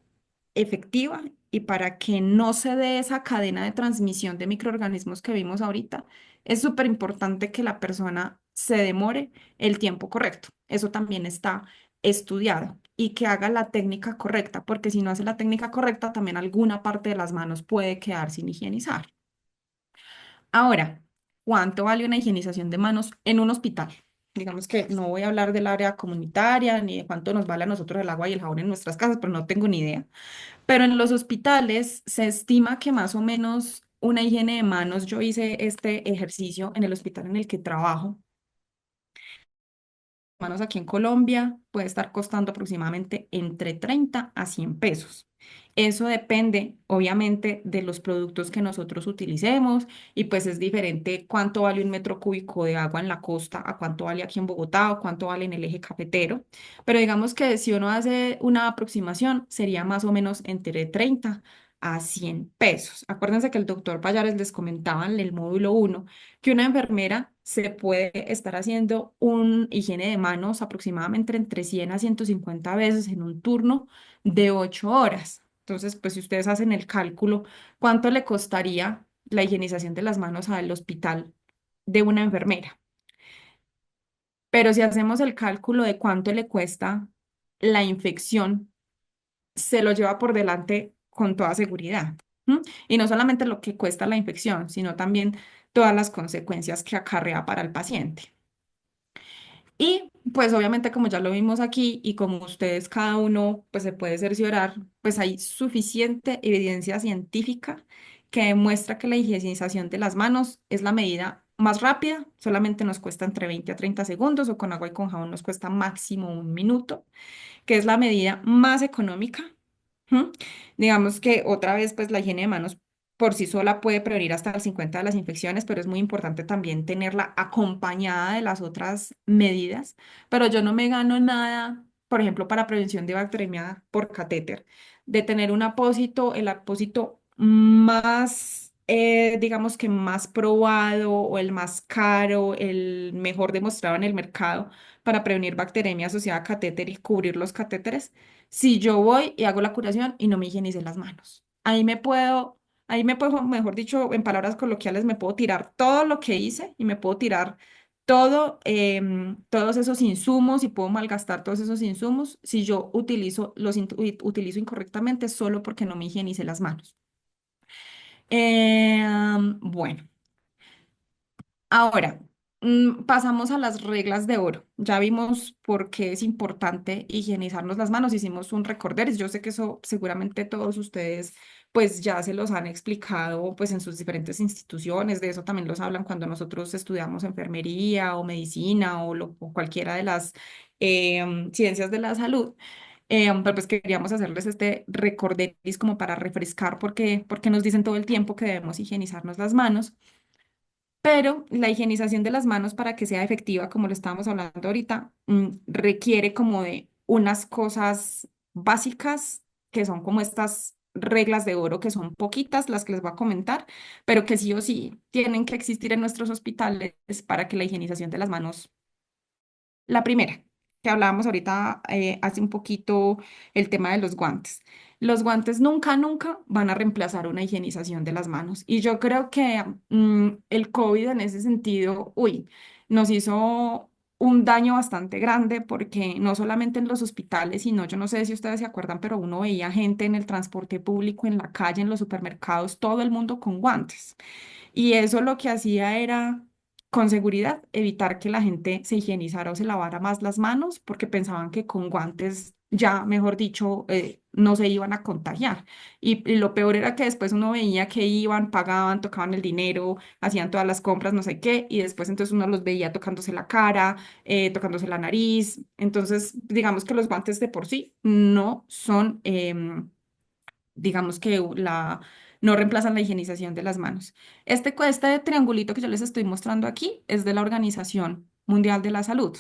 efectiva y para que no se dé esa cadena de transmisión de microorganismos que vimos ahorita, es súper importante que la persona se demore el tiempo correcto. Eso también está estudiado y que haga la técnica correcta, porque si no hace la técnica correcta, también alguna parte de las manos puede quedar sin higienizar. Ahora, ¿cuánto vale una higienización de manos en un hospital? Digamos que no voy a hablar del área comunitaria ni de cuánto nos vale a nosotros el agua y el jabón en nuestras casas, pero no tengo ni idea. Pero en los hospitales se estima que más o menos una higiene de manos, yo hice este ejercicio en el hospital en el que trabajo, manos aquí en Colombia puede estar costando aproximadamente entre 30 a 100 pesos. Eso depende, obviamente, de los productos que nosotros utilicemos y pues es diferente cuánto vale un metro cúbico de agua en la costa a cuánto vale aquí en Bogotá o cuánto vale en el eje cafetero. Pero digamos que si uno hace una aproximación, sería más o menos entre 30 a 100 pesos. Acuérdense que el doctor Payares les comentaba en el módulo uno que una enfermera se puede estar haciendo un higiene de manos aproximadamente entre 100 a 150 veces en un turno de 8 horas. Entonces, pues si ustedes hacen el cálculo, ¿cuánto le costaría la higienización de las manos al hospital de una enfermera. Pero si hacemos el cálculo de cuánto le cuesta la infección, se lo lleva por delante con toda seguridad. ¿M? Y no solamente lo que cuesta la infección, sino también todas las consecuencias que acarrea para el paciente. Y pues obviamente como ya lo vimos aquí y como ustedes cada uno pues se puede cerciorar, pues hay suficiente evidencia científica que demuestra que la higienización de las manos es la medida más rápida, solamente nos cuesta entre 20 a 30 segundos o con agua y con jabón nos cuesta máximo un minuto, que es la medida más económica. ¿M? Digamos que otra vez, pues la higiene de manos por sí sola puede prevenir hasta el 50 de las infecciones, pero es muy importante también tenerla acompañada de las otras medidas. Pero yo no me gano nada, por ejemplo, para prevención de bacteremia por catéter, de tener un apósito, el apósito más, digamos que más probado o el más caro, el mejor demostrado en el mercado para prevenir bacteremia asociada a catéter y cubrir los catéteres si yo voy y hago la curación y no me higienicé las manos. Ahí me puedo, mejor dicho, en palabras coloquiales, me puedo tirar todo lo que hice y me puedo tirar todos esos insumos y puedo malgastar todos esos insumos si yo utilizo incorrectamente solo porque no me higienicé las manos. Bueno. Ahora, pasamos a las reglas de oro. Ya vimos por qué es importante higienizarnos las manos. Hicimos un recorderis. Yo sé que eso seguramente todos ustedes pues ya se los han explicado pues en sus diferentes instituciones. De eso también los hablan cuando nosotros estudiamos enfermería o medicina o cualquiera de las ciencias de la salud. Pero pues queríamos hacerles este recorderis como para refrescar porque nos dicen todo el tiempo que debemos higienizarnos las manos. Pero la higienización de las manos para que sea efectiva, como lo estábamos hablando ahorita, requiere como de unas cosas básicas que son como estas reglas de oro, que son poquitas las que les voy a comentar, pero que sí o sí tienen que existir en nuestros hospitales para que la higienización de las manos la primera, que hablábamos ahorita hace un poquito, el tema de los guantes. Los guantes nunca, nunca van a reemplazar una higienización de las manos. Y yo creo que el COVID en ese sentido, uy, nos hizo un daño bastante grande porque no solamente en los hospitales, sino yo no sé si ustedes se acuerdan, pero uno veía gente en el transporte público, en la calle, en los supermercados, todo el mundo con guantes. Y eso lo que hacía era, con seguridad, evitar que la gente se higienizara o se lavara más las manos porque pensaban que con guantes ya, mejor dicho, no se iban a contagiar. Y lo peor era que después uno veía que iban, pagaban, tocaban el dinero, hacían todas las compras, no sé qué, y después entonces uno los veía tocándose la cara, tocándose la nariz. Entonces, digamos que los guantes de por sí no son... digamos que no reemplazan la higienización de las manos. Este triangulito que yo les estoy mostrando aquí es de la Organización Mundial de la Salud.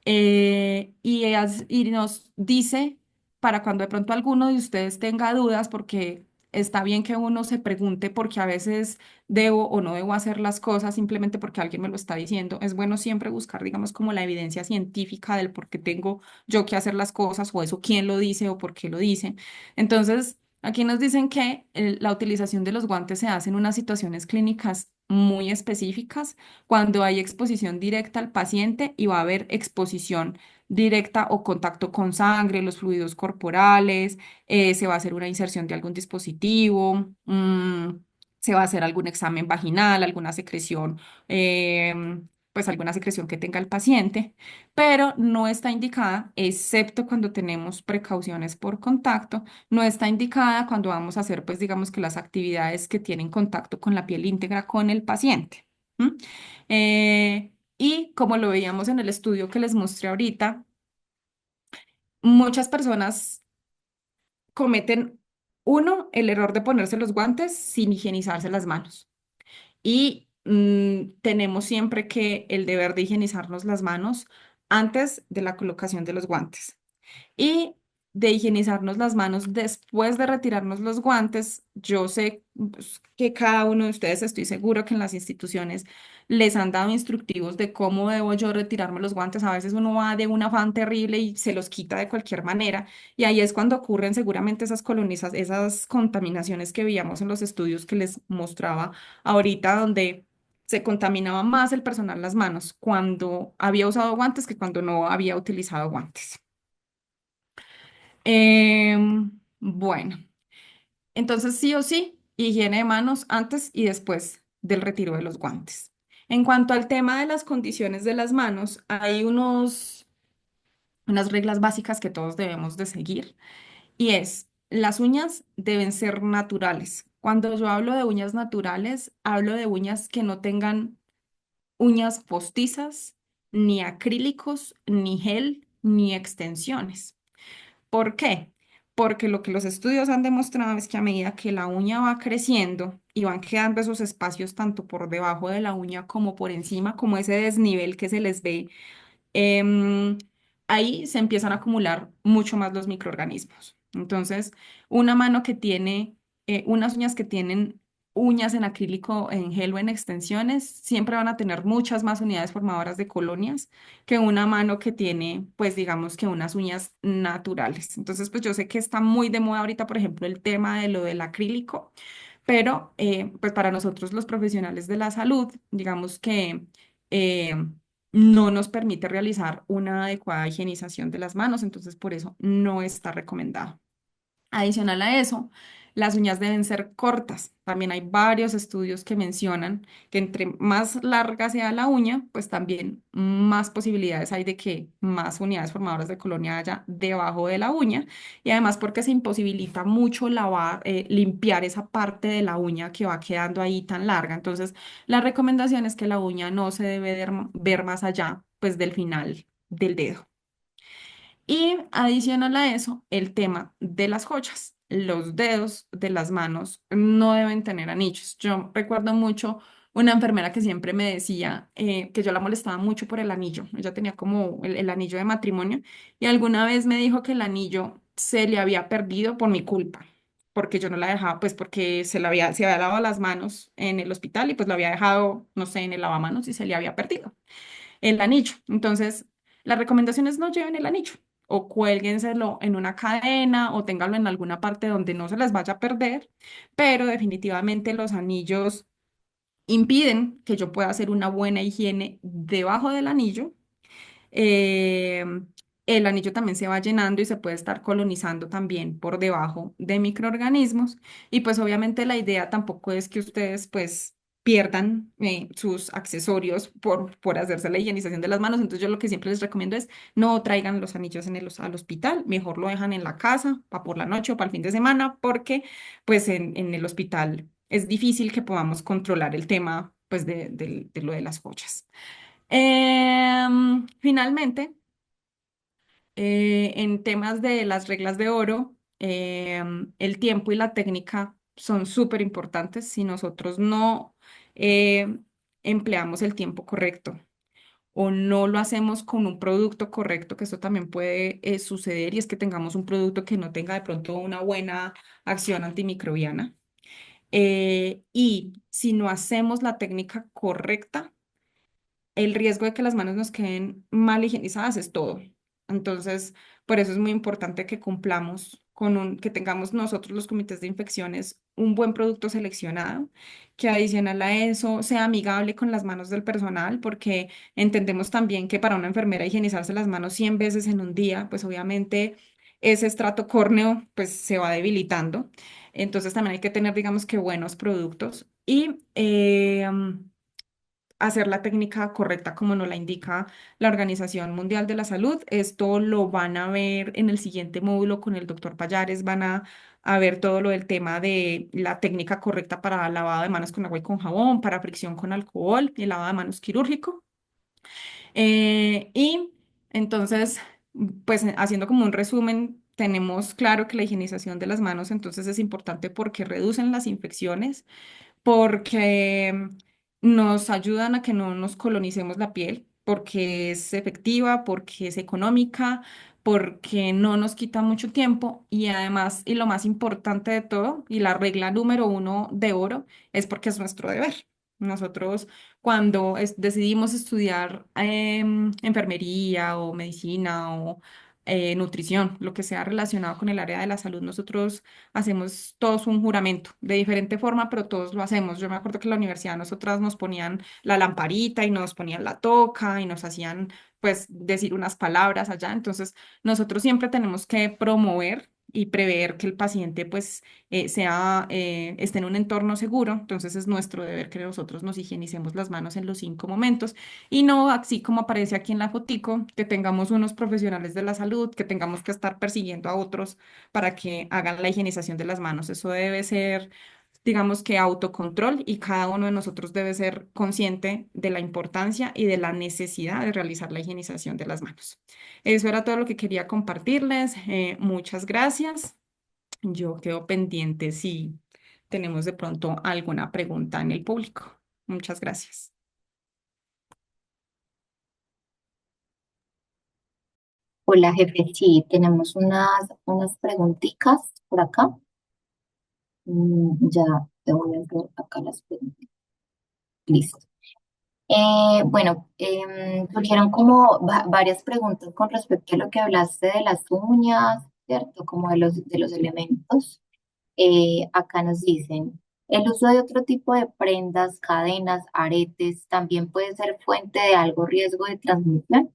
Y nos dice para cuando de pronto alguno de ustedes tenga dudas, porque está bien que uno se pregunte porque a veces debo o no debo hacer las cosas simplemente porque alguien me lo está diciendo. Es bueno siempre buscar, digamos, como la evidencia científica del por qué tengo yo que hacer las cosas o eso quién lo dice o por qué lo dice. Entonces, aquí nos dicen que la utilización de los guantes se hace en unas situaciones clínicas muy específicas cuando hay exposición directa al paciente y va a haber exposición directa o contacto con sangre, los fluidos corporales, se va a hacer una inserción de algún dispositivo, se va a hacer algún examen vaginal, alguna secreción, pues alguna secreción que tenga el paciente, pero no está indicada, excepto cuando tenemos precauciones por contacto, no está indicada cuando vamos a hacer, pues digamos que las actividades que tienen contacto con la piel íntegra con el paciente. ¿M? Y como lo veíamos en el estudio que les mostré ahorita, muchas personas cometen, uno, el error de ponerse los guantes sin higienizarse las manos. Y tenemos siempre que el deber de higienizarnos las manos antes de la colocación de los guantes y de higienizarnos las manos después de retirarnos los guantes. Yo sé pues, que cada uno de ustedes, estoy seguro que en las instituciones les han dado instructivos de cómo debo yo retirarme los guantes. A veces uno va de un afán terrible y se los quita de cualquier manera. Y ahí es cuando ocurren seguramente esas colonizas, esas contaminaciones que veíamos en los estudios que les mostraba ahorita, donde se contaminaba más el personal las manos cuando había usado guantes que cuando no había utilizado guantes. Bueno, entonces sí o sí, higiene de manos antes y después del retiro de los guantes. En cuanto al tema de las condiciones de las manos, hay unas reglas básicas que todos debemos de seguir y es, las uñas deben ser naturales. Cuando yo hablo de uñas naturales, hablo de uñas que no tengan uñas postizas, ni acrílicos, ni gel, ni extensiones. ¿Por qué? Porque lo que los estudios han demostrado es que a medida que la uña va creciendo y van quedando esos espacios tanto por debajo de la uña como por encima, como ese desnivel que se les ve, em, ahí se empiezan a acumular mucho más los microorganismos. Entonces, una mano que tiene, unas uñas que tienen uñas en acrílico, en gel o en extensiones, siempre van a tener muchas más unidades formadoras de colonias que una mano que tiene, pues digamos que unas uñas naturales. Entonces, pues yo sé que está muy de moda ahorita, por ejemplo, el tema de lo del acrílico, pero pues para nosotros los profesionales de la salud, digamos que eh, no nos permite realizar una adecuada higienización de las manos, entonces por eso no está recomendado. Adicional a eso, las uñas deben ser cortas. También hay varios estudios que mencionan que entre más larga sea la uña, pues también más posibilidades hay de que más unidades formadoras de colonia haya debajo de la uña. Y además porque se imposibilita mucho limpiar esa parte de la uña que va quedando ahí tan larga. Entonces, la recomendación es que la uña no se debe ver más allá, pues, del final del dedo. Y adicional a eso, el tema de las joyas. Los dedos de las manos no deben tener anillos. Yo recuerdo mucho una enfermera que siempre me decía que yo la molestaba mucho por el anillo. Ella tenía como el anillo de matrimonio y alguna vez me dijo que el anillo se le había perdido por mi culpa, porque yo no la dejaba, pues porque se había lavado las manos en el hospital y pues lo había dejado, no sé, en el lavamanos y se le había perdido el anillo. Entonces, la recomendación es no lleven el anillo o cuélguenselo en una cadena o ténganlo en alguna parte donde no se les vaya a perder, pero definitivamente los anillos impiden que yo pueda hacer una buena higiene debajo del anillo. eh, el anillo también se va llenando y se puede estar colonizando también por debajo de microorganismos. Y pues obviamente la idea tampoco es que ustedes pues pierdan sus accesorios por hacerse la higienización de las manos. Entonces yo lo que siempre les recomiendo es no traigan los anillos al hospital, mejor lo dejan en la casa para por la noche o para el fin de semana, porque pues en el hospital es difícil que podamos controlar el tema pues de lo de las joyas. Finalmente, en temas de las reglas de oro, el tiempo y la técnica son súper importantes si nosotros no em, empleamos el tiempo correcto o no lo hacemos con un producto correcto, que eso también puede suceder y es que tengamos un producto que no tenga de pronto una buena acción antimicrobiana. Y si no hacemos la técnica correcta, el riesgo de que las manos nos queden mal higienizadas es todo. Entonces, por eso es muy importante que cumplamos que tengamos nosotros los comités de infecciones un buen producto seleccionado, que adicional a eso sea amigable con las manos del personal, porque entendemos también que para una enfermera higienizarse las manos 100 veces en un día, pues obviamente ese estrato córneo pues se va debilitando. Entonces también hay que tener, digamos que buenos productos y hacer la técnica correcta como nos la indica la Organización Mundial de la Salud. Esto lo van a ver en el siguiente módulo con el doctor Payares, van a ver todo lo del tema de la técnica correcta para lavado de manos con agua y con jabón, para fricción con alcohol y el lavado de manos quirúrgico. Y entonces, pues haciendo como un resumen, tenemos claro que la higienización de las manos entonces es importante porque reducen las infecciones porque nos ayudan a que no nos colonicemos la piel, porque es efectiva, porque es económica, porque no nos quita mucho tiempo y además, y lo más importante de todo, y la regla número uno de oro, es porque es nuestro deber. Nosotros cuando decidimos estudiar enfermería o medicina nutrición, lo que sea relacionado con el área de la salud. Nosotros hacemos todos un juramento de diferente forma, pero todos lo hacemos. Yo me acuerdo que en la universidad nosotras nos ponían la lamparita y nos ponían la toca y nos hacían pues decir unas palabras allá. Entonces, nosotros siempre tenemos que promover y prever que el paciente pues esté en un entorno seguro. Entonces es nuestro deber que nosotros nos higienicemos las manos en los 5 momentos y no así como aparece aquí en la fotico, que tengamos unos profesionales de la salud, que tengamos que estar persiguiendo a otros para que hagan la higienización de las manos. Eso debe ser, digamos que autocontrol y cada uno de nosotros debe ser consciente de la importancia y de la necesidad de realizar la higienización de las manos. Eso era todo lo que quería compartirles. Muchas gracias. Yo quedo pendiente si tenemos de pronto alguna pregunta en el público. Muchas gracias. Hola, jefe. Sí, tenemos unas preguntitas por acá. Ya te voy a hacer acá las preguntas. Listo. Bueno, surgieron como varias preguntas con respecto a lo que hablaste de las uñas, ¿cierto? Como de los elementos. Acá nos dicen, el uso de otro tipo de prendas, cadenas, aretes, también puede ser fuente de algo riesgo de transmisión.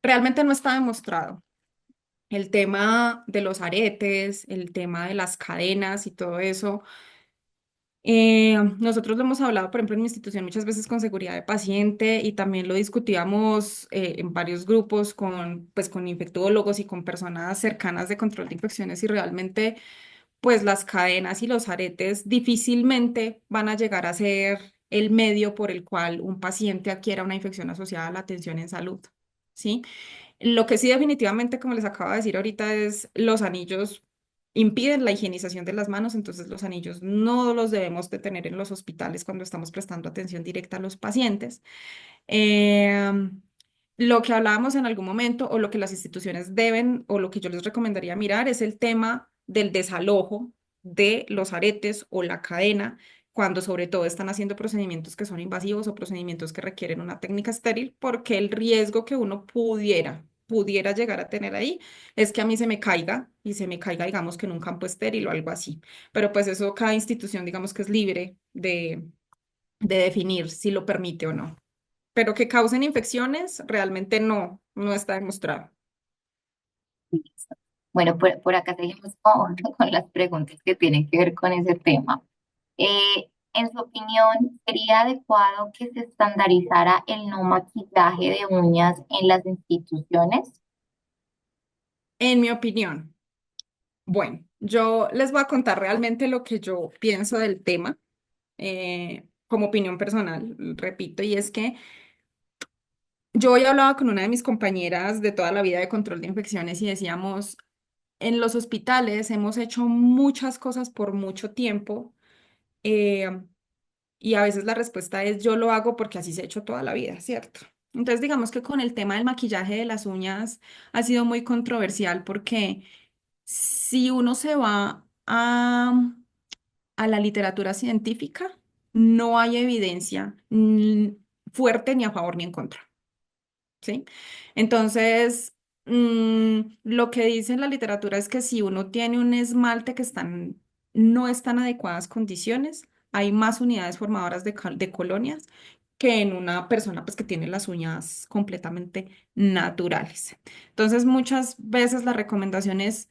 Realmente no está demostrado. El tema de los aretes, el tema de las cadenas y todo eso. Nosotros lo hemos hablado, por ejemplo, en mi institución muchas veces con seguridad de paciente y también lo discutíamos en varios grupos pues, con infectólogos y con personas cercanas de control de infecciones y realmente pues las cadenas y los aretes difícilmente van a llegar a ser el medio por el cual un paciente adquiera una infección asociada a la atención en salud, ¿sí? Lo que sí definitivamente, como les acabo de decir ahorita, es los anillos impiden la higienización de las manos, entonces los anillos no los debemos de tener en los hospitales cuando estamos prestando atención directa a los pacientes. Em, lo que hablábamos en algún momento o lo que las instituciones deben o lo que yo les recomendaría mirar es el tema del desalojo de los aretes o la cadena cuando sobre todo están haciendo procedimientos que son invasivos o procedimientos que requieren una técnica estéril, porque el riesgo que uno pudiera llegar a tener ahí es que a mí se me caiga y se me caiga, digamos, que en un campo estéril o algo así. Pero pues eso cada institución, digamos que es libre de definir si lo permite o no. Pero que causen infecciones, realmente no está demostrado. Listo. Bueno, por acá seguimos con las preguntas que tienen que ver con ese tema. En su opinión, ¿sería adecuado que se estandarizara el no maquillaje de uñas en las instituciones? En mi opinión, bueno, yo les voy a contar realmente lo que yo pienso del tema, como opinión personal, repito, y es que yo hoy hablaba con una de mis compañeras de toda la vida de control de infecciones y decíamos, en los hospitales hemos hecho muchas cosas por mucho tiempo. eh, Y a veces la respuesta es yo lo hago porque así se ha hecho toda la vida, ¿cierto? Entonces, digamos que con el tema del maquillaje de las uñas ha sido muy controversial porque si uno se va a la literatura científica, no hay evidencia fuerte ni a favor ni en contra. ¿Sí? Entonces, lo que dice la literatura es que si uno tiene un esmalte no está en adecuadas condiciones, hay más unidades formadoras de colonias que en una persona pues, que tiene las uñas completamente naturales. Entonces, muchas veces la recomendación es,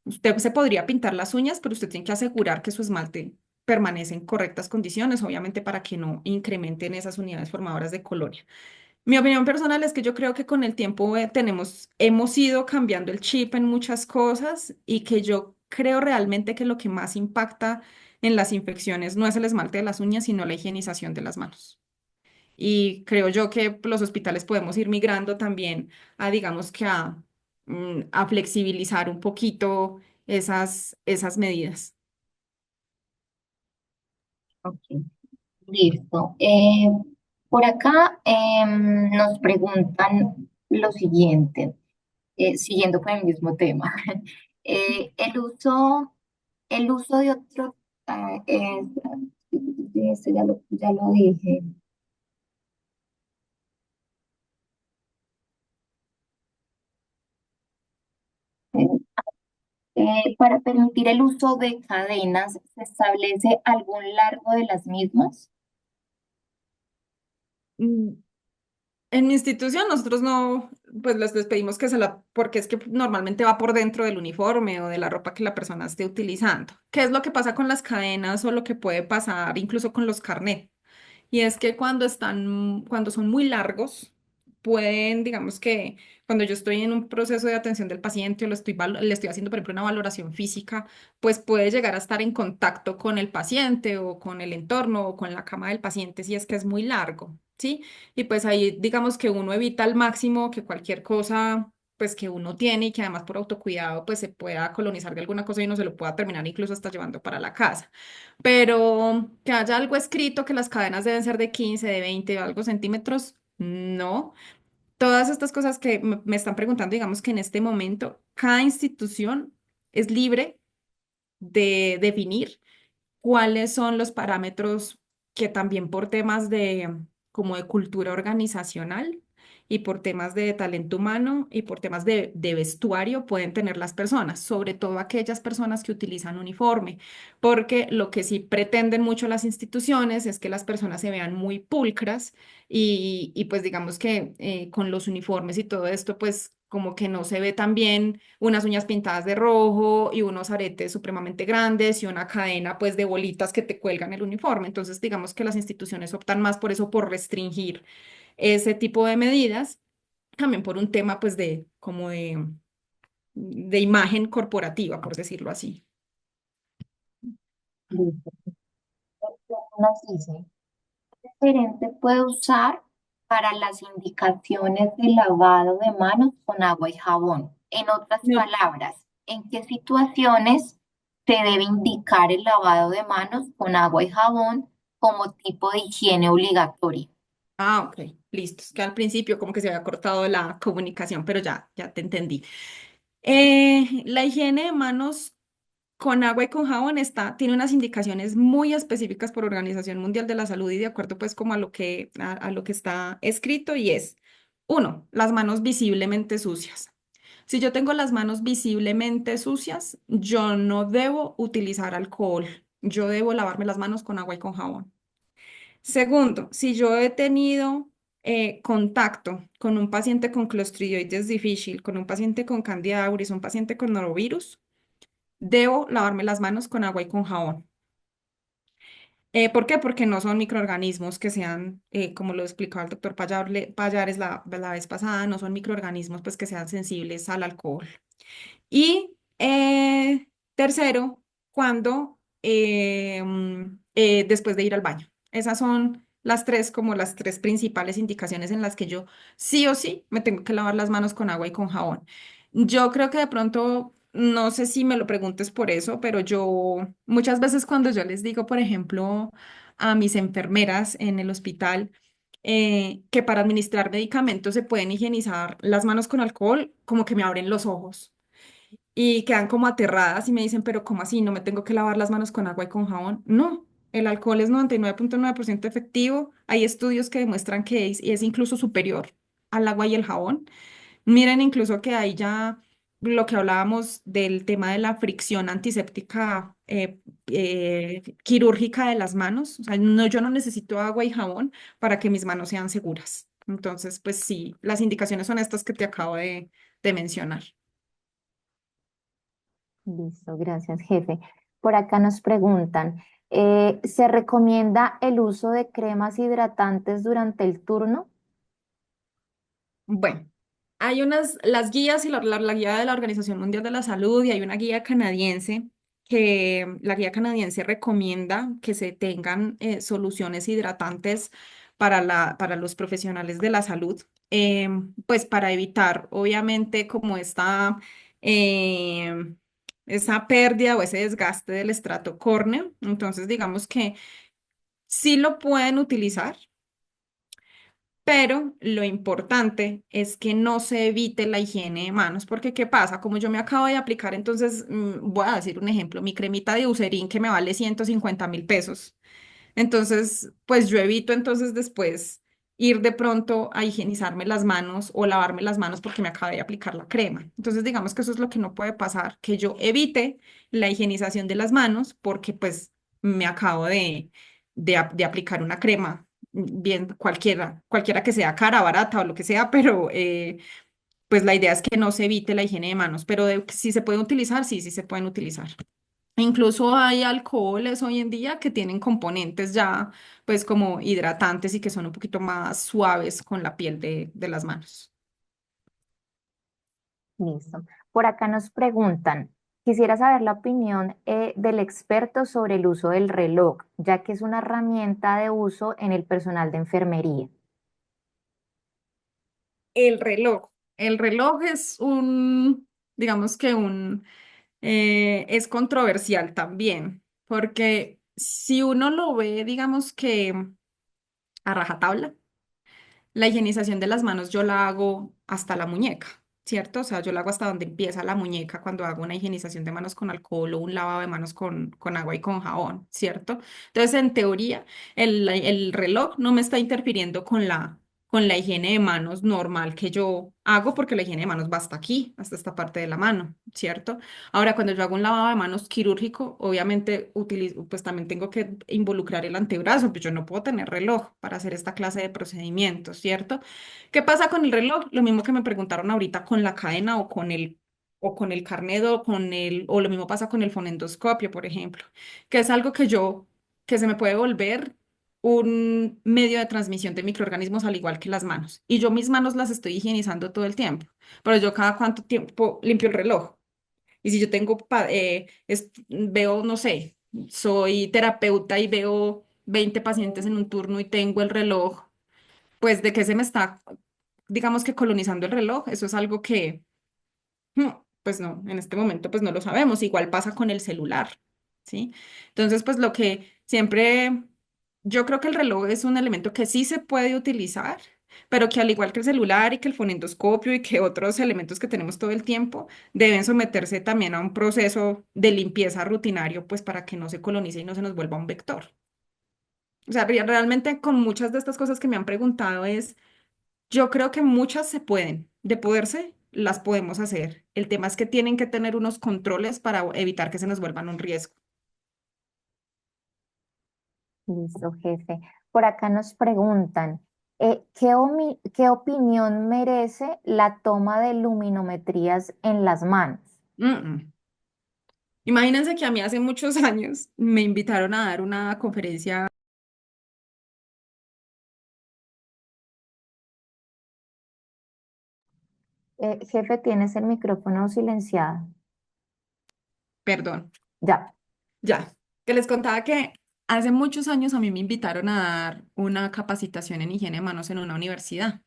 usted se podría pintar las uñas, pero usted tiene que asegurar que su esmalte permanece en correctas condiciones, obviamente para que no incrementen esas unidades formadoras de colonia. Mi opinión personal es que yo creo que con el tiempo hemos ido cambiando el chip en muchas cosas y que yo creo realmente que lo que más impacta en las infecciones no es el esmalte de las uñas, sino la higienización de las manos. Y creo yo que los hospitales podemos ir migrando también a, digamos que a flexibilizar un poquito esas medidas. Ok, listo. Por acá nos preguntan lo siguiente, siguiendo con el mismo tema. Eh, el uso, el uso de otro, ah, esto ya lo dije. Para permitir el uso de cadenas, ¿se establece algún largo de las mismas? Mm, En mi institución nosotros no, pues les pedimos que porque es que normalmente va por dentro del uniforme o de la ropa que la persona esté utilizando. ¿Qué es lo que pasa con las cadenas o lo que puede pasar incluso con los carnets? Y es que cuando son muy largos, pueden, digamos que cuando yo estoy en un proceso de atención del paciente o le estoy haciendo, por ejemplo, una valoración física, pues puede llegar a estar en contacto con el paciente o con el entorno o con la cama del paciente si es que es muy largo, ¿sí? Y pues ahí, digamos que uno evita al máximo que cualquier cosa pues que uno tiene y que además por autocuidado pues se pueda colonizar de alguna cosa y uno se lo pueda terminar incluso hasta llevando para la casa. Pero que haya algo escrito que las cadenas deben ser de 15, de 20 o algo centímetros, no. Todas estas cosas que me están preguntando, digamos que en este momento cada institución es libre de definir cuáles son los parámetros que también por temas de como de cultura organizacional y por temas de talento humano y por temas de vestuario pueden tener las personas, sobre todo aquellas personas que utilizan uniforme, porque lo que sí pretenden mucho las instituciones es que las personas se vean muy pulcras y pues digamos que con los uniformes y todo esto pues como que no se ve tan bien unas uñas pintadas de rojo y unos aretes supremamente grandes y una cadena pues de bolitas que te cuelgan el uniforme. Entonces, digamos que las instituciones optan más por eso, por restringir ese tipo de medidas, también por un tema pues de como de imagen corporativa, por decirlo así. Listo. Nos dice, gerente puede usar para las indicaciones de lavado de manos con agua y jabón. En otras No. palabras, ¿en qué situaciones se debe indicar el lavado de manos con agua y jabón como tipo de higiene obligatoria? Ah, ok, listo. Es que al principio como que se había cortado la comunicación, pero ya te entendí. La higiene de manos con agua y con jabón tiene unas indicaciones muy específicas por Organización Mundial de la Salud y de acuerdo pues como a lo que está escrito y es, uno, las manos visiblemente sucias. Si yo tengo las manos visiblemente sucias, yo no debo utilizar alcohol. Yo debo lavarme las manos con agua y con jabón. Segundo, si yo he tenido contacto con un paciente con Clostridioides difficile, con un paciente con Candida auris, un paciente con norovirus, debo lavarme las manos con agua y con jabón. ¿Por qué? Porque no son microorganismos que sean, como lo explicaba el doctor Payares la vez pasada, no son microorganismos pues, que sean sensibles al alcohol. Y tercero, cuando después de ir al baño. Esas son como las tres principales indicaciones en las que yo sí o sí me tengo que lavar las manos con agua y con jabón. Yo creo que de pronto, no sé si me lo preguntes por eso, pero yo muchas veces cuando yo les digo, por ejemplo, a mis enfermeras en el hospital, que para administrar medicamentos se pueden higienizar las manos con alcohol, como que me abren los ojos y quedan como aterradas y me dicen, pero ¿cómo así? ¿No me tengo que lavar las manos con agua y con jabón? No, el alcohol es 99,9% efectivo. Hay estudios que demuestran que es incluso superior al agua y el jabón. Miren incluso que hay ya lo que hablábamos del tema de la fricción antiséptica quirúrgica de las manos. O sea, no, yo no necesito agua y jabón para que mis manos sean seguras. Entonces, pues sí, las indicaciones son estas que te acabo de mencionar. Listo, gracias, jefe. Por acá nos preguntan, ¿se recomienda el uso de cremas hidratantes durante el turno? Bueno, hay las guías y la guía de la Organización Mundial de la Salud y hay una guía canadiense que la guía canadiense recomienda que se tengan soluciones hidratantes para los profesionales de la salud, pues para evitar obviamente como esa pérdida o ese desgaste del estrato córneo. Entonces, digamos que sí lo pueden utilizar, pero lo importante es que no se evite la higiene de manos, porque ¿qué pasa? Como yo me acabo de aplicar, entonces voy a decir un ejemplo, mi cremita de Eucerin que me vale 150.000 pesos. Entonces, pues yo evito entonces después ir de pronto a higienizarme las manos o lavarme las manos porque me acabé de aplicar la crema. Entonces, digamos que eso es lo que no puede pasar, que yo evite la higienización de las manos porque pues me acabo de aplicar una crema, bien cualquiera que sea cara, barata o lo que sea, pero pues la idea es que no se evite la higiene de manos, pero si se pueden utilizar, sí, sí se pueden utilizar. Incluso hay alcoholes hoy en día que tienen componentes ya, pues como hidratantes y que son un poquito más suaves con la piel de las manos. Listo. Por acá nos preguntan, quisiera saber la opinión del experto sobre el uso del reloj, ya que es una herramienta de uso en el personal de enfermería. El reloj. El reloj es digamos que es controversial también, porque si uno lo ve, digamos que a rajatabla, la higienización de las manos yo la hago hasta la muñeca, ¿cierto? O sea, yo la hago hasta donde empieza la muñeca cuando hago una higienización de manos con alcohol o un lavado de manos con agua y con jabón, ¿cierto? Entonces, en teoría, el reloj no me está interfiriendo con la higiene de manos normal que yo hago porque la higiene de manos va hasta aquí, hasta esta parte de la mano, ¿cierto? Ahora, cuando yo hago un lavado de manos quirúrgico, obviamente pues también tengo que involucrar el antebrazo, pues yo no puedo tener reloj para hacer esta clase de procedimientos, ¿cierto? ¿Qué pasa con el reloj? Lo mismo que me preguntaron ahorita con la cadena o con el carnet o lo mismo pasa con el fonendoscopio, por ejemplo, que es algo que se me puede volver un medio de transmisión de microorganismos al igual que las manos. Y yo mis manos las estoy higienizando todo el tiempo, pero yo cada cuánto tiempo limpio el reloj. Y si yo veo, no sé, soy terapeuta y veo 20 pacientes en un turno y tengo el reloj, pues de qué se me está, digamos que colonizando el reloj, eso es algo que, hmm, pues no, en este momento pues no lo sabemos. Igual pasa con el celular, ¿sí? Entonces, pues lo que siempre, yo creo que el reloj es un elemento que sí se puede utilizar, pero que al igual que el celular y que el fonendoscopio y que otros elementos que tenemos todo el tiempo, deben someterse también a un proceso de limpieza rutinario, pues para que no se colonice y no se nos vuelva un vector. O sea, realmente con muchas de estas cosas que me han preguntado yo creo que muchas se pueden, de poderse, las podemos hacer. El tema es que tienen que tener unos controles para evitar que se nos vuelvan un riesgo. Listo, jefe. Por acá nos preguntan, ¿qué opinión merece la toma de luminometrías en las manos? Mm, mm. Imagínense que a mí hace muchos años me invitaron a dar una conferencia, Jefe, tienes el micrófono silenciado. perdón, Ya. ya, que les contaba que hace muchos años a mí me invitaron a dar una capacitación en higiene de manos en una universidad.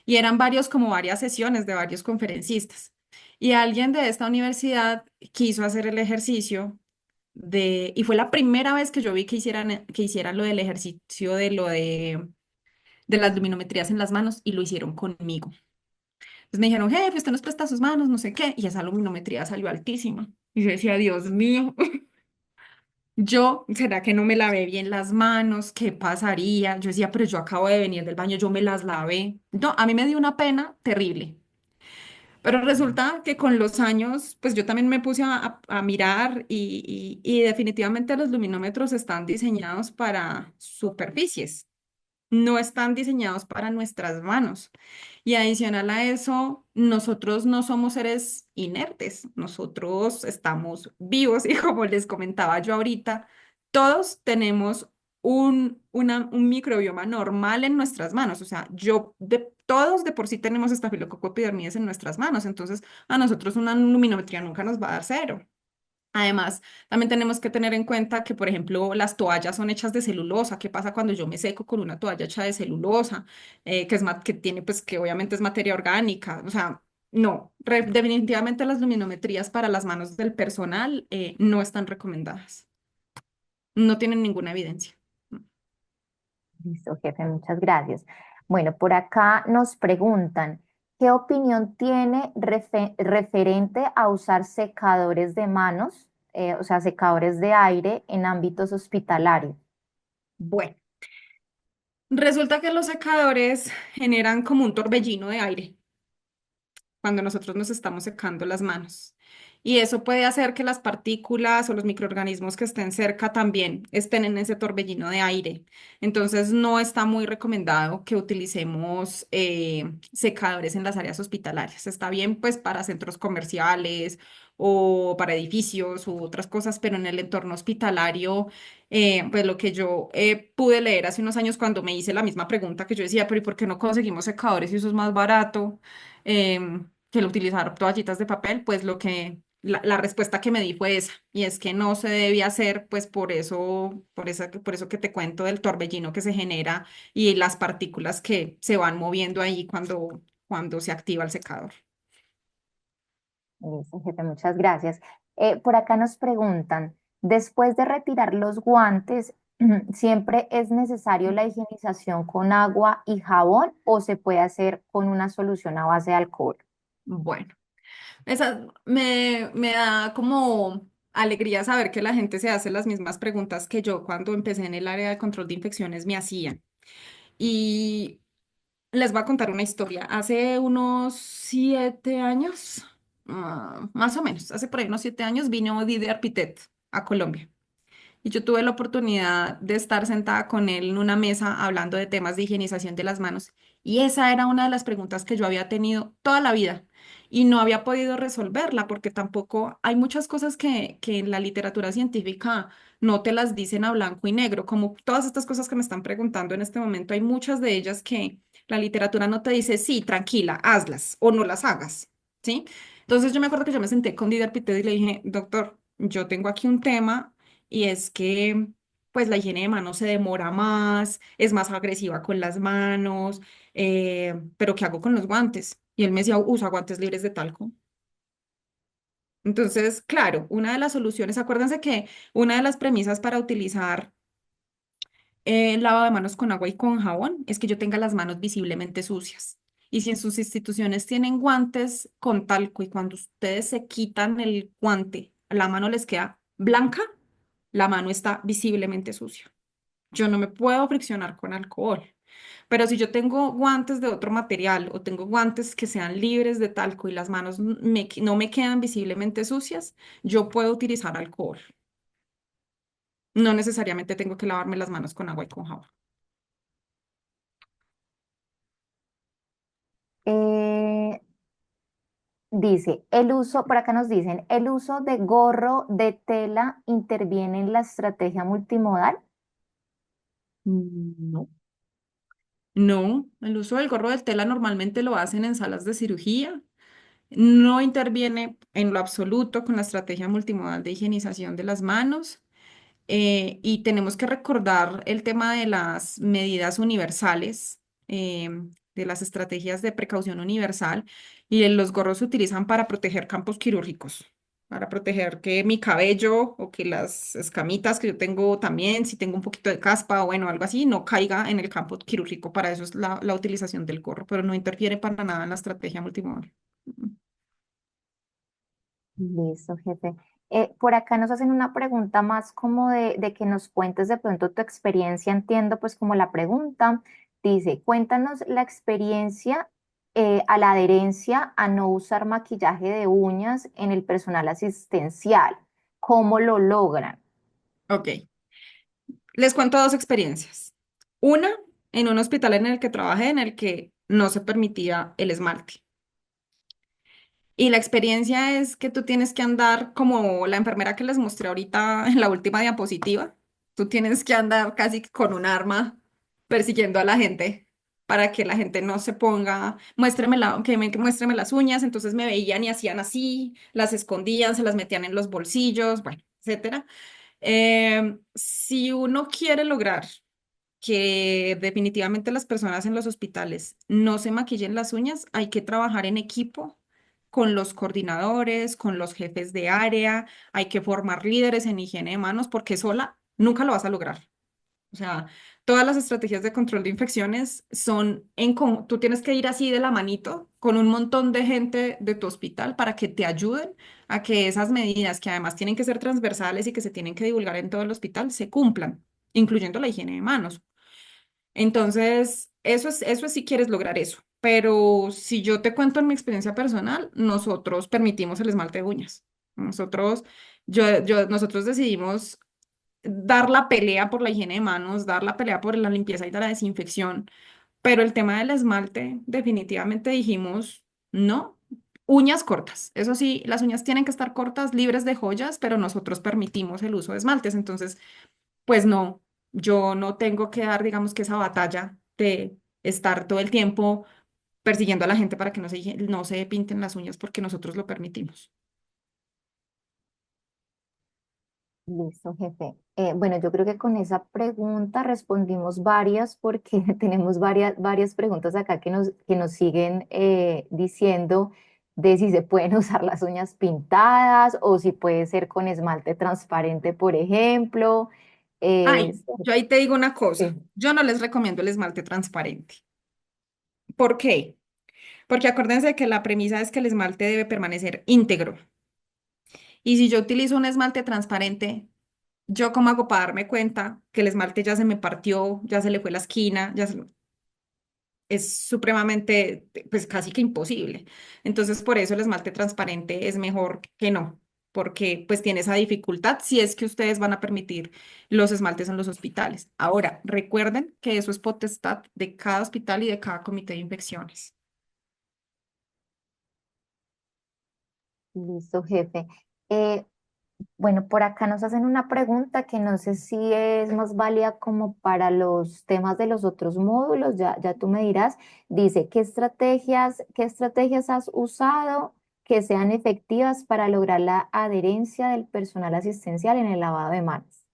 Y eran como varias sesiones de varios conferencistas. Y alguien de esta universidad quiso hacer el ejercicio y fue la primera vez que yo vi que hicieran lo del ejercicio de las luminometrías en las manos y lo hicieron conmigo. Entonces me dijeron, jefe, usted nos presta sus manos, no sé qué, y esa luminometría salió altísima. Y yo decía, Dios mío, ¿será que no me lavé bien las manos? ¿Qué pasaría? Yo decía, pero yo acabo de venir del baño, yo me las lavé. No, a mí me dio una pena terrible. Pero resulta que con los años, pues yo también me puse a mirar y definitivamente los luminómetros están diseñados para superficies, no están diseñados para nuestras manos. Y adicional a eso, nosotros no somos seres inertes, nosotros estamos vivos y como les comentaba yo ahorita, todos tenemos un microbioma normal en nuestras manos. O sea, todos de por sí tenemos estafilococo epidermidis en nuestras manos, entonces a nosotros una luminometría nunca nos va a dar cero. Además, también tenemos que tener en cuenta que, por ejemplo, las toallas son hechas de celulosa. ¿Qué pasa cuando yo me seco con una toalla hecha de celulosa? Que tiene, pues, que obviamente es materia orgánica. O sea, no, definitivamente las luminometrías para las manos del personal no están recomendadas. No tienen ninguna evidencia. Listo, jefe, muchas gracias. Bueno, por acá nos preguntan, ¿qué opinión tiene referente a usar secadores de manos, o sea, secadores de aire en ámbitos hospitalarios? Bueno, Resulta que los secadores generan como un torbellino de aire cuando nosotros nos estamos secando las manos. Y eso puede hacer que las partículas o los microorganismos que estén cerca también estén en ese torbellino de aire. Entonces, no está muy recomendado que utilicemos secadores en las áreas hospitalarias. Está bien, pues, para centros comerciales o para edificios u otras cosas, pero en el entorno hospitalario, pues lo que yo pude leer hace unos años cuando me hice la misma pregunta que yo decía, pero ¿y por qué no conseguimos secadores si eso es más barato? Que el utilizar toallitas de papel, pues la respuesta que me di fue esa, y es que no se debe hacer, pues por eso que te cuento del torbellino que se genera y las partículas que se van moviendo ahí cuando se activa el secador. Listo, jefe, muchas gracias. Por acá nos preguntan, después de retirar los guantes, ¿siempre es necesario la higienización con agua y jabón o se puede hacer con una solución a base de alcohol? Bueno, esa me da como alegría saber que la gente se hace las mismas preguntas que yo cuando empecé en el área de control de infecciones me hacían. Y les voy a contar una historia. Hace unos 7 años, más o menos, hace por ahí unos 7 años vino Didier Arpitet a Colombia. Y yo tuve la oportunidad de estar sentada con él en una mesa hablando de temas de higienización de las manos. Y esa era una de las preguntas que yo había tenido toda la vida y no había podido resolverla porque tampoco hay muchas cosas que en la literatura científica no te las dicen a blanco y negro. Como todas estas cosas que me están preguntando en este momento, hay muchas de ellas que la literatura no te dice, sí, tranquila, hazlas o no las hagas. ¿Sí? Entonces yo me acuerdo que yo me senté con Didier Pitet y le dije, doctor, yo tengo aquí un tema y es que pues la higiene de manos se demora más, es más agresiva con las manos, pero ¿qué hago con los guantes? Y él me decía, usa guantes libres de talco. Entonces, claro, una de las soluciones, acuérdense que una de las premisas para utilizar el lavado de manos con agua y con jabón es que yo tenga las manos visiblemente sucias. Y si en sus instituciones tienen guantes con talco y cuando ustedes se quitan el guante, la mano les queda blanca, la mano está visiblemente sucia. Yo no me puedo friccionar con alcohol. Pero si yo tengo guantes de otro material o tengo guantes que sean libres de talco y las manos no me quedan visiblemente sucias, yo puedo utilizar alcohol. No necesariamente tengo que lavarme las manos con agua y con jabón. Eh, Dice, por acá nos dicen, ¿el uso de gorro de tela interviene en la estrategia multimodal? No. No, el uso del gorro de tela normalmente lo hacen en salas de cirugía. No interviene en lo absoluto con la estrategia multimodal de higienización de las manos. Y tenemos que recordar el tema de las medidas universales, de las estrategias de precaución universal. Y los gorros se utilizan para proteger campos quirúrgicos, para proteger que mi cabello o que las escamitas que yo tengo también, si tengo un poquito de caspa o bueno, algo así, no caiga en el campo quirúrgico. Para eso es la utilización del gorro, pero no interfiere para nada en la estrategia multimodal. Listo, jefe. Por acá nos hacen una pregunta más como de que nos cuentes de pronto tu experiencia. Entiendo pues como la pregunta. Dice, cuéntanos la experiencia a la adherencia a no usar maquillaje de uñas en el personal asistencial. ¿Cómo lo logran? Ok, les cuento dos experiencias. Una, en un hospital en el que trabajé, en el que no se permitía el esmalte. Y la experiencia es que tú tienes que andar como la enfermera que les mostré ahorita en la última diapositiva. Tú tienes que andar casi con un arma persiguiendo a la gente para que la gente no se ponga, muéstreme las uñas. Entonces me veían y hacían así, las escondían, se las metían en los bolsillos, bueno, etcétera. Si uno quiere lograr que definitivamente las personas en los hospitales no se maquillen las uñas, hay que trabajar en equipo con los coordinadores, con los jefes de área, hay que formar líderes en higiene de manos porque sola nunca lo vas a lograr. O sea, todas las estrategias de control de infecciones son tú tienes que ir así de la manito con un montón de gente de tu hospital para que te ayuden a que esas medidas, que además tienen que ser transversales y que se tienen que divulgar en todo el hospital, se cumplan, incluyendo la higiene de manos. Entonces, eso es si quieres lograr eso. Pero si yo te cuento en mi experiencia personal, nosotros permitimos el esmalte de uñas. Nosotros, nosotros decidimos dar la pelea por la higiene de manos, dar la pelea por la limpieza y la desinfección, pero el tema del esmalte, definitivamente dijimos, no, uñas cortas. Eso sí, las uñas tienen que estar cortas, libres de joyas, pero nosotros permitimos el uso de esmaltes. Entonces, pues no, yo no tengo que dar, digamos que esa batalla de estar todo el tiempo persiguiendo a la gente para que no se pinten las uñas porque nosotros lo permitimos. Listo, jefe. Bueno, yo creo que con esa pregunta respondimos varias porque tenemos varias preguntas acá que nos siguen diciendo de si se pueden usar las uñas pintadas o si puede ser con esmalte transparente, por ejemplo. Eh, Ay, yo ahí te digo una cosa, sí. yo no les recomiendo el esmalte transparente. ¿Por qué? Porque acuérdense que la premisa es que el esmalte debe permanecer íntegro. Y si yo utilizo un esmalte transparente, ¿yo cómo hago para darme cuenta que el esmalte ya se me partió, ya se le fue la esquina, es supremamente, pues casi que imposible? Entonces, por eso el esmalte transparente es mejor que no, porque pues tiene esa dificultad si es que ustedes van a permitir los esmaltes en los hospitales. Ahora, recuerden que eso es potestad de cada hospital y de cada comité de infecciones. Listo, jefe. Eh, Bueno, por acá nos hacen una pregunta que no sé si es más válida como para los temas de los otros módulos, ya tú me dirás. Dice, qué estrategias has usado que sean efectivas para lograr la adherencia del personal asistencial en el lavado de manos?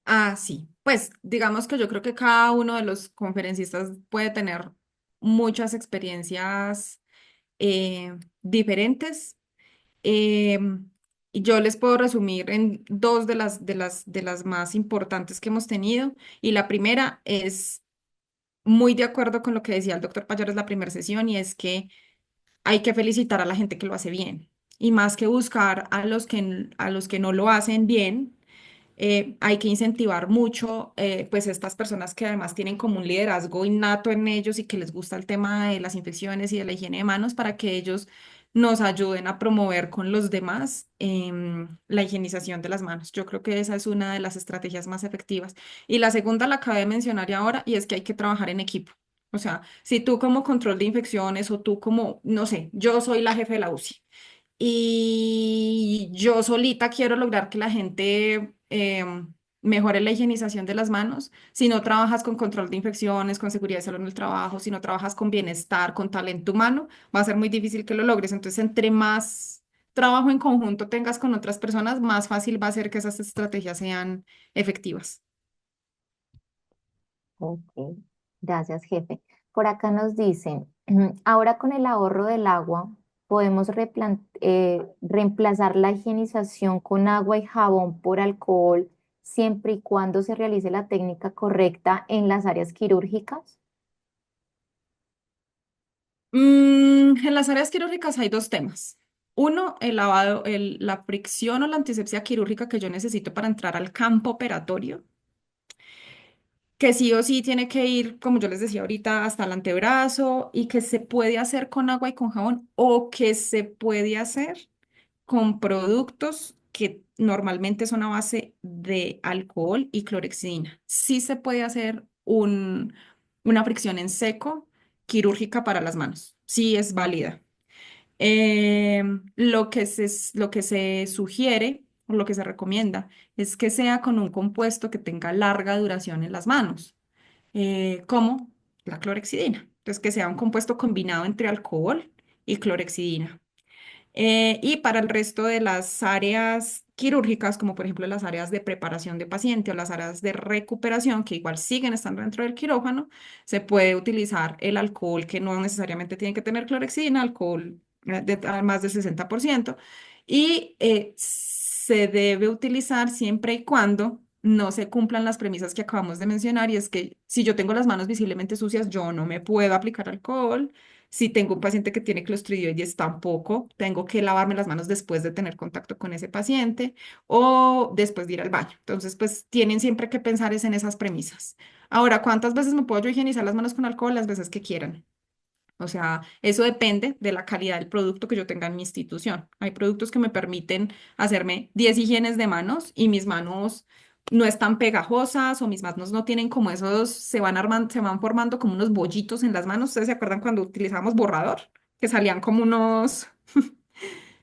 Ah, sí. Pues digamos que yo creo que cada uno de los conferencistas puede tener muchas experiencias diferentes. Y yo les puedo resumir en dos de las más importantes que hemos tenido. Y la primera es muy de acuerdo con lo que decía el doctor Payares la primera sesión, y es que hay que felicitar a la gente que lo hace bien. Y más que buscar a los que no lo hacen bien, hay que incentivar mucho, pues estas personas que además tienen como un liderazgo innato en ellos y que les gusta el tema de las infecciones y de la higiene de manos para que ellos nos ayuden a promover con los demás la higienización de las manos. Yo creo que esa es una de las estrategias más efectivas. Y la segunda la acabé de mencionar ya ahora, y es que hay que trabajar en equipo. O sea, si tú como control de infecciones o tú como, no sé, yo soy la jefe de la UCI y yo solita quiero lograr que la gente mejore la higienización de las manos. Si no trabajas con control de infecciones, con seguridad de salud en el trabajo, si no trabajas con bienestar, con talento humano, va a ser muy difícil que lo logres. Entonces, entre más trabajo en conjunto tengas con otras personas, más fácil va a ser que esas estrategias sean efectivas. Ok, gracias, jefe. Por acá nos dicen, ahora con el ahorro del agua, podemos reemplazar la higienización con agua y jabón por alcohol siempre y cuando se realice la técnica correcta en las áreas quirúrgicas. En las áreas quirúrgicas hay dos temas. Uno, el lavado, la fricción o la antisepsia quirúrgica que yo necesito para entrar al campo operatorio, que sí o sí tiene que ir, como yo les decía ahorita, hasta el antebrazo, y que se puede hacer con agua y con jabón, o que se puede hacer con productos que normalmente son a base de alcohol y clorexidina. Sí se puede hacer una fricción en seco quirúrgica para las manos. Sí es válida. Lo que se sugiere o lo que se recomienda es que sea con un compuesto que tenga larga duración en las manos, como la clorexidina. Entonces, que sea un compuesto combinado entre alcohol y clorexidina. Y para el resto de las áreas quirúrgicas, como por ejemplo las áreas de preparación de paciente o las áreas de recuperación, que igual siguen estando dentro del quirófano, se puede utilizar el alcohol, que no necesariamente tiene que tener clorexidina, alcohol a más del 60%, y se debe utilizar siempre y cuando no se cumplan las premisas que acabamos de mencionar, y es que si yo tengo las manos visiblemente sucias, yo no me puedo aplicar alcohol. Si tengo un paciente que tiene clostridioides, tampoco tengo que lavarme las manos después de tener contacto con ese paciente o después de ir al baño. Entonces, pues tienen siempre que pensar es en esas premisas. Ahora, ¿cuántas veces me puedo yo higienizar las manos con alcohol? Las veces que quieran. O sea, eso depende de la calidad del producto que yo tenga en mi institución. Hay productos que me permiten hacerme 10 higienes de manos y mis manos no están pegajosas o mis manos no tienen como esos, se van armando, se van formando como unos bollitos en las manos. ¿Ustedes se acuerdan cuando utilizábamos borrador? Que salían como unos,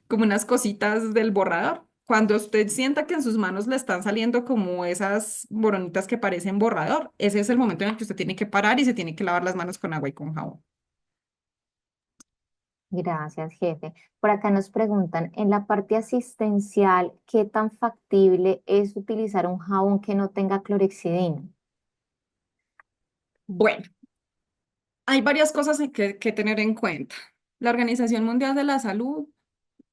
como unas cositas del borrador. Cuando usted sienta que en sus manos le están saliendo como esas boronitas que parecen borrador, ese es el momento en el que usted tiene que parar y se tiene que lavar las manos con agua y con jabón. Gracias, jefe. Por acá nos preguntan, en la parte asistencial, ¿qué tan factible es utilizar un jabón que no tenga clorexidina? Bueno. Hay varias cosas que tener en cuenta. La Organización Mundial de la Salud,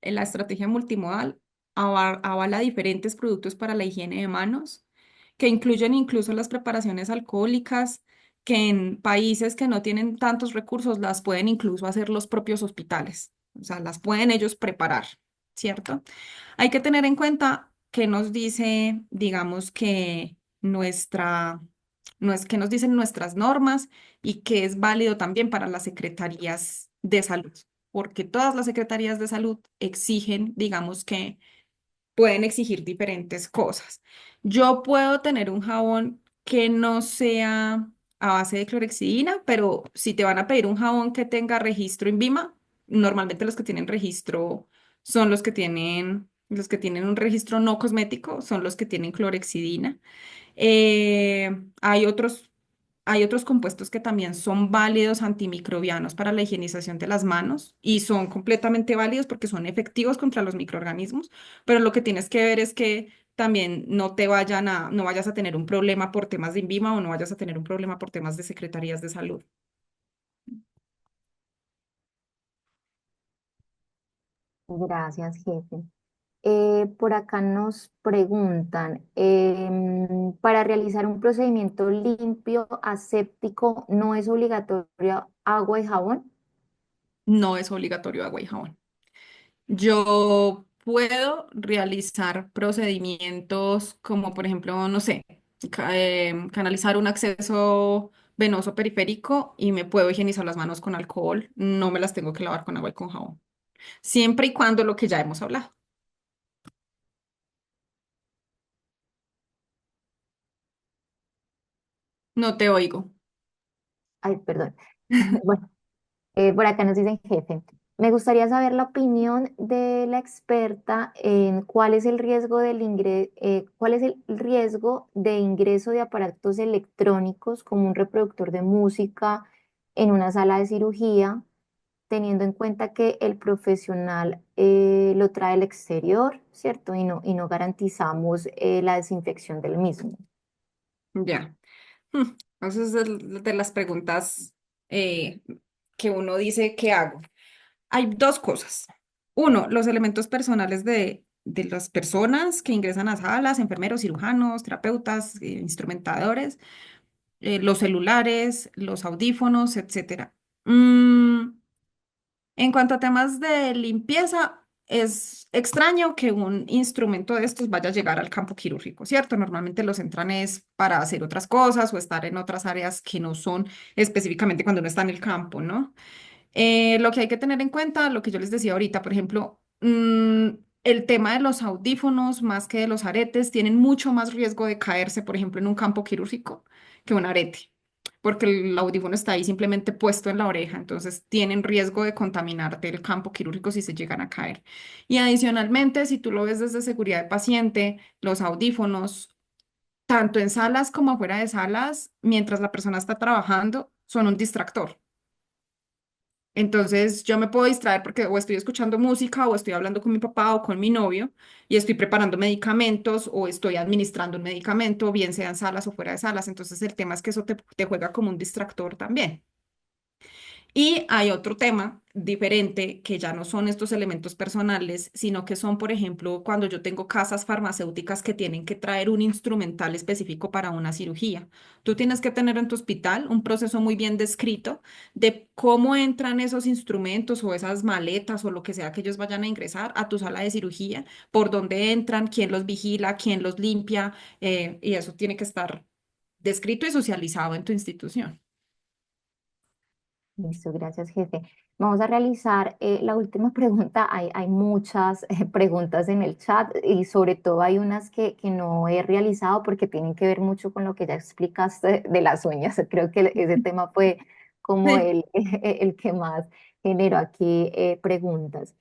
en la estrategia multimodal, avala diferentes productos para la higiene de manos, que incluyen incluso las preparaciones alcohólicas, que en países que no tienen tantos recursos las pueden incluso hacer los propios hospitales. O sea, las pueden ellos preparar, ¿cierto? Hay que tener en cuenta que nos dice, digamos que nuestra, no es que nos dicen nuestras normas y que es válido también para las secretarías de salud, porque todas las secretarías de salud exigen, digamos que pueden exigir diferentes cosas. Yo puedo tener un jabón que no sea a base de clorexidina, pero si te van a pedir un jabón que tenga registro INVIMA, normalmente los que tienen registro son los que tienen un registro no cosmético, son los que tienen clorexidina. Hay hay otros compuestos que también son válidos antimicrobianos para la higienización de las manos y son completamente válidos porque son efectivos contra los microorganismos, pero lo que tienes que ver es que también no vayas a tener un problema por temas de INVIMA o no vayas a tener un problema por temas de secretarías de salud. Gracias, jefe. Por acá nos preguntan, para realizar un procedimiento limpio aséptico, ¿no es obligatorio agua y jabón? No es obligatorio agua y jabón. Yo puedo realizar procedimientos como, por ejemplo, no sé, canalizar un acceso venoso periférico y me puedo higienizar las manos con alcohol. No me las tengo que lavar con agua y con jabón. Siempre y cuando lo que ya hemos hablado. No te oigo. Ay, perdón. Bueno, por acá nos dicen, jefe, me gustaría saber la opinión de la experta en cuál es el riesgo cuál es el riesgo de ingreso de aparatos electrónicos como un reproductor de música en una sala de cirugía, teniendo en cuenta que el profesional lo trae al exterior, ¿cierto? Y no garantizamos la desinfección del mismo. Ya. Hmm, Entonces, de las preguntas eh, que uno dice, ¿qué hago? Hay dos cosas. Uno, los elementos personales de las personas que ingresan a salas, enfermeros, cirujanos, terapeutas, instrumentadores, los celulares, los audífonos, etcétera. En cuanto a temas de limpieza, es extraño que un instrumento de estos vaya a llegar al campo quirúrgico, ¿cierto? Normalmente los entran es para hacer otras cosas o estar en otras áreas que no son específicamente cuando uno está en el campo, ¿no? Lo que hay que tener en cuenta, lo que yo les decía ahorita, por ejemplo, el tema de los audífonos más que de los aretes tienen mucho más riesgo de caerse, por ejemplo, en un campo quirúrgico que un arete, porque el audífono está ahí simplemente puesto en la oreja, entonces tienen riesgo de contaminarte el campo quirúrgico si se llegan a caer. Y adicionalmente, si tú lo ves desde seguridad de paciente, los audífonos, tanto en salas como afuera de salas, mientras la persona está trabajando, son un distractor. Entonces yo me puedo distraer porque o estoy escuchando música o estoy hablando con mi papá o con mi novio y estoy preparando medicamentos o estoy administrando un medicamento, bien sea en salas o fuera de salas. Entonces el tema es que eso te juega como un distractor también. Y hay otro tema diferente que ya no son estos elementos personales, sino que son, por ejemplo, cuando yo tengo casas farmacéuticas que tienen que traer un instrumental específico para una cirugía. Tú tienes que tener en tu hospital un proceso muy bien descrito de cómo entran esos instrumentos o esas maletas o lo que sea que ellos vayan a ingresar a tu sala de cirugía, por dónde entran, quién los vigila, quién los limpia, y eso tiene que estar descrito y socializado en tu institución. Listo, gracias, jefe. Vamos a realizar la última pregunta. Hay muchas preguntas en el chat y sobre todo hay unas que no he realizado porque tienen que ver mucho con lo que ya explicaste de las uñas. Creo que ese tema fue como Sí. el que más generó aquí preguntas.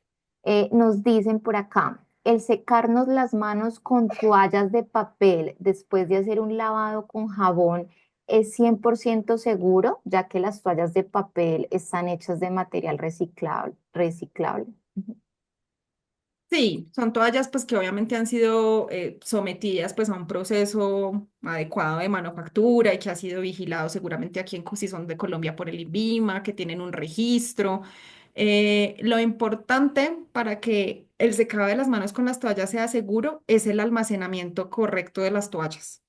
Nos dicen por acá, el secarnos las manos con toallas de papel después de hacer un lavado con jabón. Es 100% seguro, ya que las toallas de papel están hechas de material reciclable. Ujú. Sí, son toallas pues que obviamente han sido sometidas pues a un proceso adecuado de manufactura y que ha sido vigilado seguramente aquí si son de Colombia por el INVIMA, que tienen un registro. Lo importante para que el secado de las manos con las toallas sea seguro es el almacenamiento correcto de las toallas.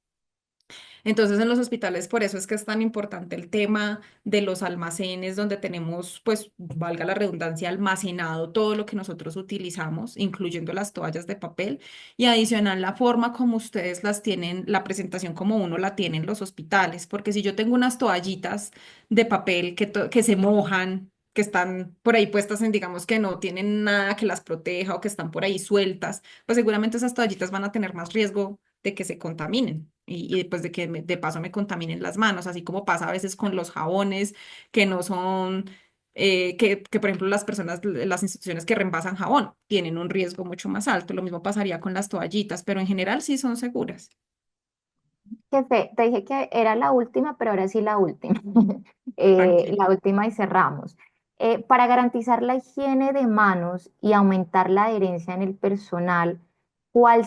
Entonces, en los hospitales, por eso es que es tan importante el tema de los almacenes donde tenemos, pues, valga la redundancia, almacenado todo lo que nosotros utilizamos, incluyendo las toallas de papel, y adicional la forma como ustedes las tienen, la presentación como uno la tiene en los hospitales, porque si yo tengo unas toallitas de papel que se mojan, que están por ahí puestas en, digamos, que no tienen nada que las proteja o que están por ahí sueltas, pues seguramente esas toallitas van a tener más riesgo de que se contaminen y después de que de paso me contaminen las manos, así como pasa a veces con los jabones que no son, que por ejemplo las personas, las instituciones que reemplazan jabón tienen un riesgo mucho más alto. Lo mismo pasaría con las toallitas, pero en general sí son seguras. Jefe, te dije que era la última, pero ahora sí la última. Tranquilo. La última y cerramos. Para garantizar la higiene de manos y aumentar la adherencia en el personal, cuál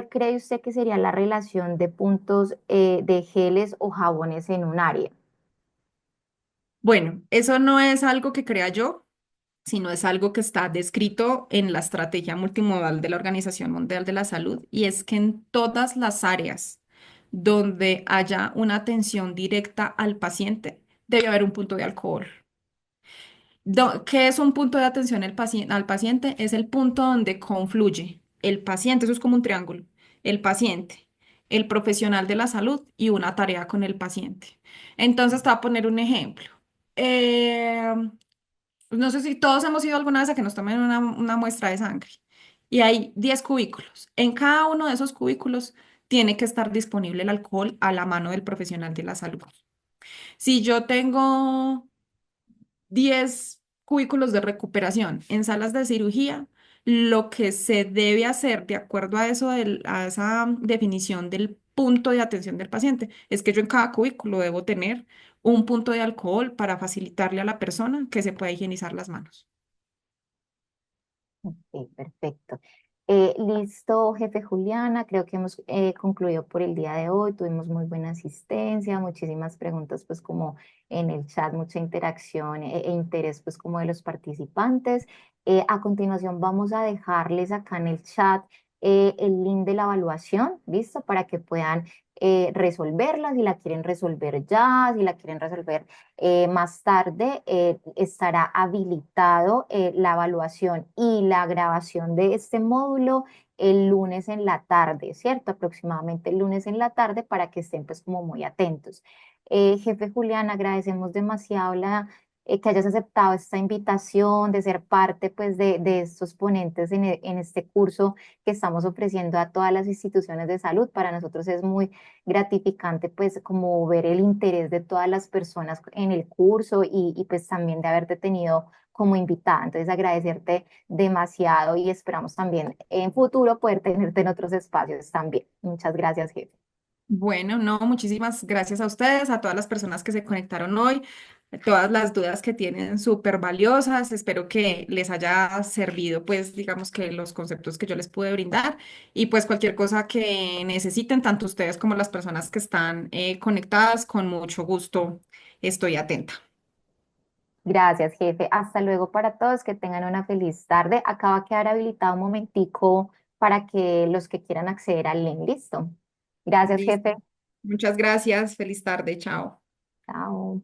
cree usted que sería la relación de puntos de geles o jabones en un área? Bueno, eso no es algo que crea yo, sino es algo que está descrito en la estrategia multimodal de la Organización Mundial de la Salud, y es que en todas las áreas donde haya una atención directa al paciente, debe haber un punto de alcohol. ¿Qué es un punto de atención al paciente? Es el punto donde confluye el paciente, eso es como un triángulo, el paciente, el profesional de la salud y una tarea con el paciente. Entonces, te voy a poner un ejemplo. Eh, no sé si todos hemos ido alguna vez a que nos tomen una muestra de sangre y hay 10 cubículos. En cada uno de esos cubículos tiene que estar disponible el alcohol a la mano del profesional de la salud. Si yo tengo 10 cubículos de recuperación en salas de cirugía, lo que se debe hacer de acuerdo a eso, a esa definición del punto de atención del paciente, es que yo en cada cubículo debo tener un punto de alcohol para facilitarle a la persona que se pueda higienizar las manos. Ok, perfecto. Listo, jefe Juliana. Creo que hemos concluido por el día de hoy. Tuvimos muy buena asistencia, muchísimas preguntas, pues como en el chat, mucha interacción e interés, pues como de los participantes. A continuación, vamos a dejarles acá en el chat el link de la evaluación, ¿listo? Para que puedan resolverla, si la quieren resolver ya, si la quieren resolver más tarde estará habilitado la evaluación y la grabación de este módulo el lunes en la tarde, ¿cierto? Aproximadamente el lunes en la tarde para que estén pues como muy atentos. Jefe Julián, agradecemos demasiado que hayas aceptado esta invitación de ser parte pues de estos ponentes en este curso que estamos ofreciendo a todas las instituciones de salud. Para nosotros es muy gratificante pues como ver el interés de todas las personas en el curso y pues también de haberte tenido como invitada. Entonces agradecerte demasiado y esperamos también en futuro poder tenerte en otros espacios también. Muchas gracias, jefe. Bueno, no, muchísimas gracias a ustedes, a todas las personas que se conectaron hoy, todas las dudas que tienen súper valiosas. Espero que les haya servido, pues, digamos que los conceptos que yo les pude brindar y pues cualquier cosa que necesiten, tanto ustedes como las personas que están conectadas, con mucho gusto estoy atenta. Gracias, jefe. Hasta luego para todos, que tengan una feliz tarde. Acá va a quedar habilitado un momentico para que los que quieran acceder al link. Listo. Gracias, Listo. jefe. Muchas gracias. Feliz tarde. Chao. Chao.